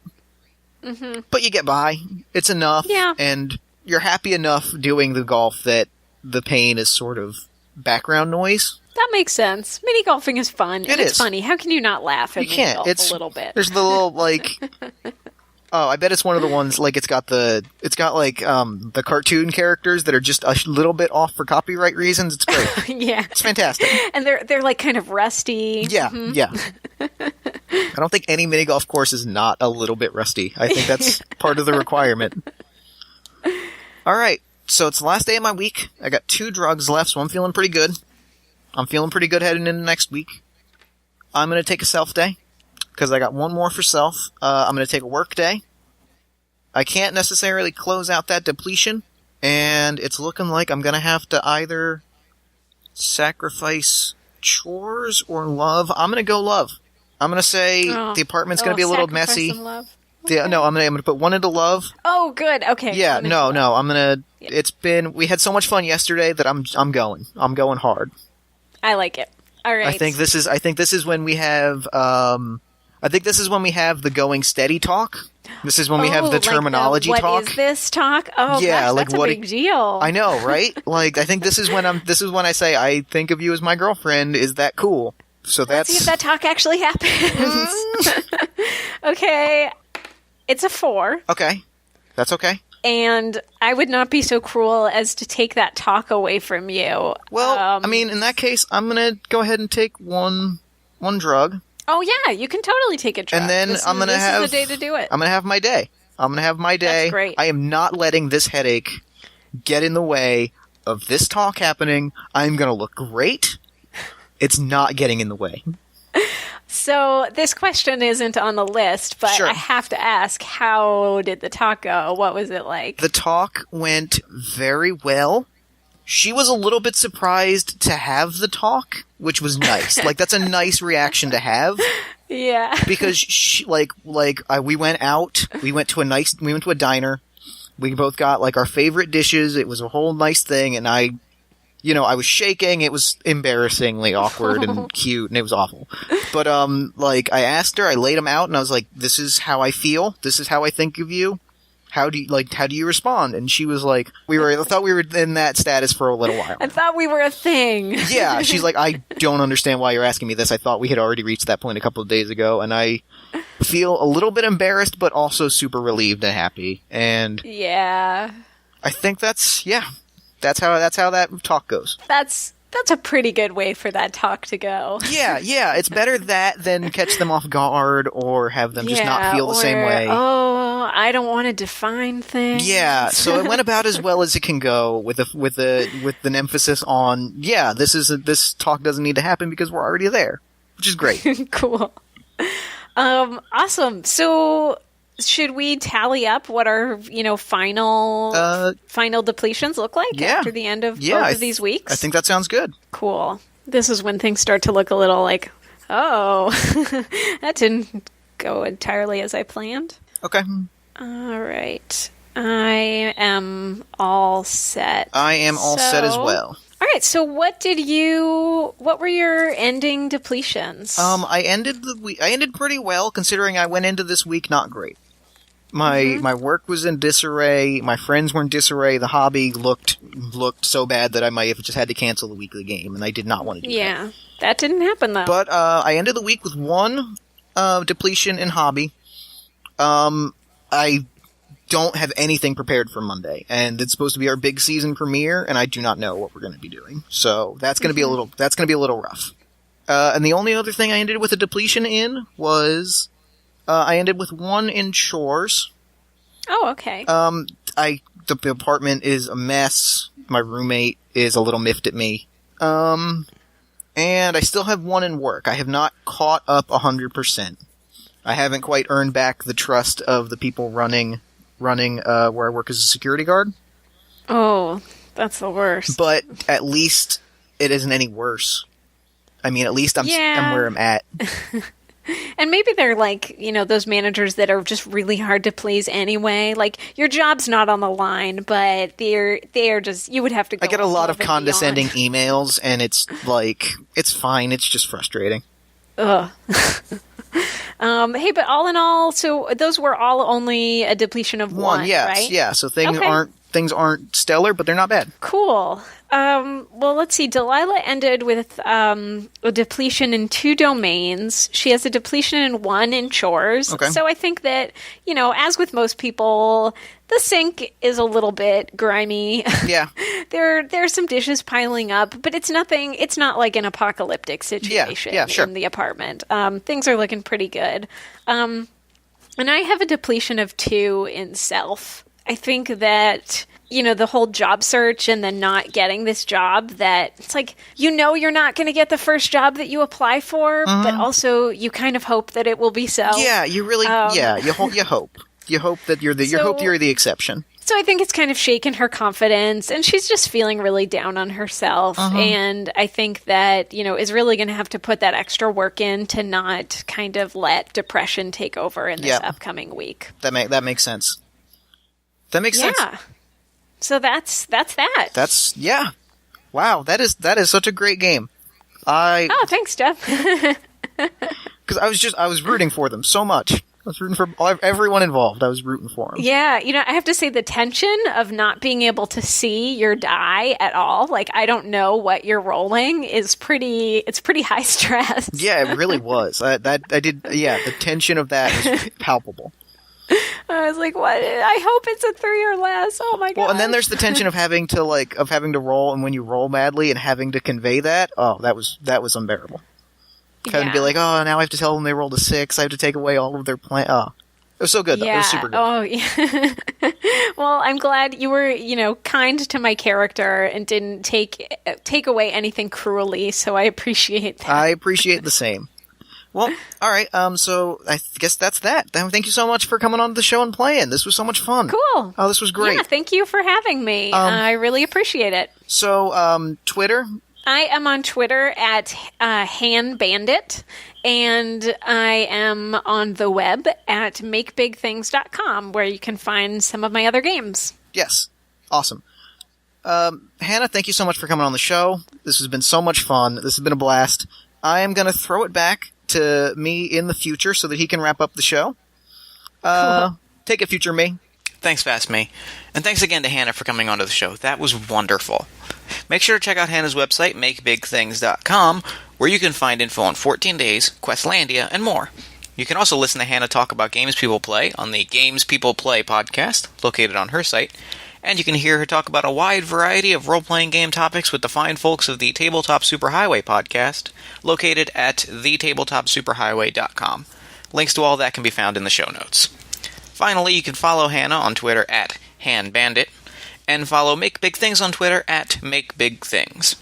Speaker 3: but you get by. It's enough, and you're happy enough doing the golf that the pain is sort of background noise.
Speaker 2: That makes sense. Mini golfing is fun. It's funny. How can you not laugh at
Speaker 3: mini
Speaker 2: golf a little bit?
Speaker 3: There's the little, like... Oh, I bet it's one of the ones, like, it's got the cartoon characters that are just a little bit off for copyright reasons. It's great.
Speaker 2: Yeah.
Speaker 3: It's fantastic.
Speaker 2: And they're like kind of rusty.
Speaker 3: Yeah, yeah. I don't think any mini golf course is not a little bit rusty. I think that's part of the requirement. All right. So it's the last day of my week. I got 2 drugs left, so I'm feeling pretty good. I'm feeling pretty good heading into next week. I'm going to take a self day, because I got one more for self. I'm going to take a work day. I can't necessarily close out that depletion, and it's looking like I'm going to have to either sacrifice chores or love. I'm going to go love. I'm going to say the apartment's going to be a little messy.
Speaker 2: Love.
Speaker 3: Yeah, no, I'm going to put one into love.
Speaker 2: Oh, good. Okay.
Speaker 3: Yeah, no, I'm going to... It's been... We had so much fun yesterday that I'm going. I'm going hard.
Speaker 2: I like it. All right.
Speaker 3: I think this is when we have... I think this is when we have the going steady talk. This is when we have the terminology
Speaker 2: talk.
Speaker 3: talk.
Speaker 2: What is this talk? Oh,
Speaker 3: yeah,
Speaker 2: gosh,
Speaker 3: like
Speaker 2: that's a big deal.
Speaker 3: I know, right? Like, I think this is when I say I think of you as my girlfriend. Is that cool? So
Speaker 2: Let's see if that talk actually happens. Okay, it's a 4.
Speaker 3: Okay, that's okay.
Speaker 2: And I would not be so cruel as to take that talk away from you.
Speaker 3: Well, I mean, in that case, I'm gonna go ahead and take one drug.
Speaker 2: Oh yeah, you can totally take a drug.
Speaker 3: And then I'm gonna have
Speaker 2: the day to do it.
Speaker 3: I'm gonna have my day.
Speaker 2: That's great.
Speaker 3: I am not letting this headache get in the way of this talk happening. I'm gonna look great. It's not getting in the way.
Speaker 2: So this question isn't on the list, but
Speaker 3: Sure.
Speaker 2: I have to ask, how did the talk go? What was it like?
Speaker 3: The talk went very well. She was a little bit surprised to have the talk, which was nice. Like, that's a nice reaction to have.
Speaker 2: Yeah.
Speaker 3: Because she, we went out, we went to a diner, we both got, like, our favorite dishes, it was a whole nice thing, and I was shaking, it was embarrassingly awkward and cute, and it was awful. But, I asked her, I laid them out, and I was like, this is how I feel, this is how I think of you. How do you respond? And she was like, I thought we were in that status for a little while.
Speaker 2: I thought we were a thing.
Speaker 3: Yeah, she's like, I don't understand why you're asking me this. I thought we had already reached that point a couple of days ago, and I feel a little bit embarrassed, but also super relieved and happy. And
Speaker 2: yeah,
Speaker 3: I think that's how that talk goes.
Speaker 2: That's a pretty good way for that talk to go.
Speaker 3: Yeah, it's better that than catch them off guard or have them just not feel the same way.
Speaker 2: Oh, I don't want to define things.
Speaker 3: Yeah, so it went about as well as it can go with an emphasis on, this talk doesn't need to happen because we're already there, which is great.
Speaker 2: Cool. Awesome. So should we tally up what our, final depletions look like after the end of both of these weeks?
Speaker 3: I think that sounds good.
Speaker 2: Cool. This is when things start to look a little like, oh, that didn't go entirely as I planned.
Speaker 3: Okay.
Speaker 2: All right. I am all set.
Speaker 3: I am all set as well.
Speaker 2: All right, so what were your ending depletions?
Speaker 3: I ended pretty well, considering I went into this week not great. My work was in disarray, my friends were in disarray, the hobby looked so bad that I might have just had to cancel the weekly game, and I did not want to do that.
Speaker 2: Yeah, that didn't happen, though.
Speaker 3: But I ended the week with 1 depletion in hobby. I don't have anything prepared for Monday, and it's supposed to be our big season premiere, and I do not know what we're going to be doing. So that's going to be a little rough. And the only other thing I ended with a depletion in was I ended with 1 in chores.
Speaker 2: Oh, okay.
Speaker 3: The apartment is a mess. My roommate is a little miffed at me. And I still have one in work. I have not caught up 100%. I haven't quite earned back the trust of the people running where I work as a security guard.
Speaker 2: Oh, that's the worst.
Speaker 3: But at least it isn't any worse. I mean, at least I'm where I'm at.
Speaker 2: And maybe they're like, those managers that are just really hard to please anyway. Like, your job's not on the line, but they're just, you would have to go.
Speaker 3: I get a lot of condescending
Speaker 2: beyond.
Speaker 3: emails, and it's like, it's fine. It's just frustrating.
Speaker 2: Ugh. Hey, but all in all, so those were all only a depletion of one,
Speaker 3: yes,
Speaker 2: right?
Speaker 3: Yeah, so things aren't stellar, but they're not bad.
Speaker 2: Cool. Well, let's see. Delilah ended with a depletion in 2 domains. She has a depletion in 1 in chores.
Speaker 3: Okay.
Speaker 2: So I think that, as with most people, the sink is a little bit grimy.
Speaker 3: Yeah.
Speaker 2: There's some dishes piling up, but it's not like an apocalyptic situation
Speaker 3: sure.
Speaker 2: in the apartment. Things are looking pretty good. And I have a depletion of 2 in self. I think that, the whole job search and then not getting this job, that it's like, you're not going to get the first job that you apply for, but also you kind of hope that it will be so.
Speaker 3: Yeah, you really, you hope. You hope that you're the exception.
Speaker 2: So I think it's kind of shaken her confidence, and she's just feeling really down on herself. And I think that, is really going to have to put that extra work in to not kind of let depression take over in this upcoming week.
Speaker 3: That makes sense. That makes sense.
Speaker 2: Yeah. So that's that.
Speaker 3: Yeah. Wow, that is such a great game.
Speaker 2: Oh, thanks, Jeff.
Speaker 3: Because I was rooting for them so much. I was rooting for everyone involved. I was rooting for them.
Speaker 2: Yeah, I have to say the tension of not being able to see your die at all, like I don't know what you're rolling, it's pretty high stress.
Speaker 3: Yeah, it really was. The tension of that was palpable.
Speaker 2: I was like, "What? I hope it's a 3 or less." Oh my god!
Speaker 3: Well, and then there's the tension of having to roll, and when you roll badly, and having to convey that. Oh, that was unbearable. Having to be like, oh, now I have to tell them they rolled a 6. I have to take away all of their plan. Oh, it was so good. Though.
Speaker 2: Yeah.
Speaker 3: It was super good.
Speaker 2: Oh, yeah. Well, I'm glad you were, kind to my character and didn't take away anything cruelly. So I appreciate that.
Speaker 3: I appreciate the same. Well, all right. So I guess that's that. Thank you so much for coming on the show and playing. This was so much fun.
Speaker 2: Cool.
Speaker 3: Oh, this was great.
Speaker 2: Yeah, thank you for having me. I really appreciate it.
Speaker 3: So, Twitter.
Speaker 2: I am on Twitter at HanBandit, and I am on the web at makebigthings.com, where you can find some of my other games.
Speaker 3: Yes. Awesome. Hannah, thank you so much for coming on the show. This has been so much fun. This has been a blast. I am going to throw it back to me in the future so that he can wrap up the show.
Speaker 2: Cool.
Speaker 3: Take it, future me.
Speaker 1: Thanks, Fast Me. And thanks again to Hannah for coming onto the show. That was wonderful. Make sure to check out Hannah's website, makebigthings.com, where you can find info on 14 Days, Questlandia, and more. You can also listen to Hannah talk about games people play on the Games People Play podcast, located on her site. And you can hear her talk about a wide variety of role-playing game topics with the fine folks of the Tabletop Superhighway podcast, located at thetabletopsuperhighway.com. Links to all that can be found in the show notes. Finally, you can follow Hannah on Twitter at HanBandit, and follow Make Big Things on Twitter at MakeBigThings.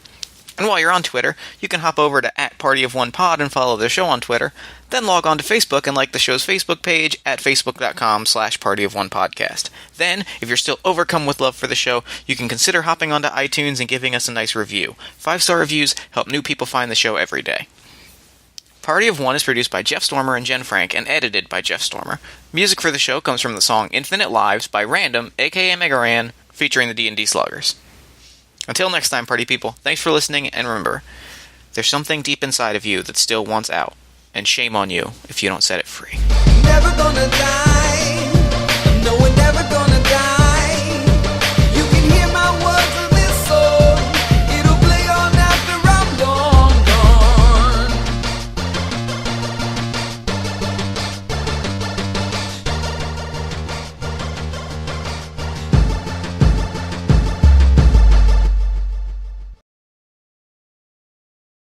Speaker 1: And while you're on Twitter, you can hop over to @PartyOfOnePod and follow the show on Twitter, then log on to Facebook and like the show's Facebook page at facebook.com/PartyOfOnePodcast. Then, if you're still overcome with love for the show, you can consider hopping onto iTunes and giving us a nice review. 5-star reviews help new people find the show every day. Party of One is produced by Jeff Stormer and Jen Frank and edited by Jeff Stormer. Music for the show comes from the song Infinite Lives by Random, aka Megaran, featuring the D&D Sluggers. Until next time, party people, thanks for listening, and remember, there's something deep inside of you that still wants out, and shame on you if you don't set it free.
Speaker 4: Never gonna die.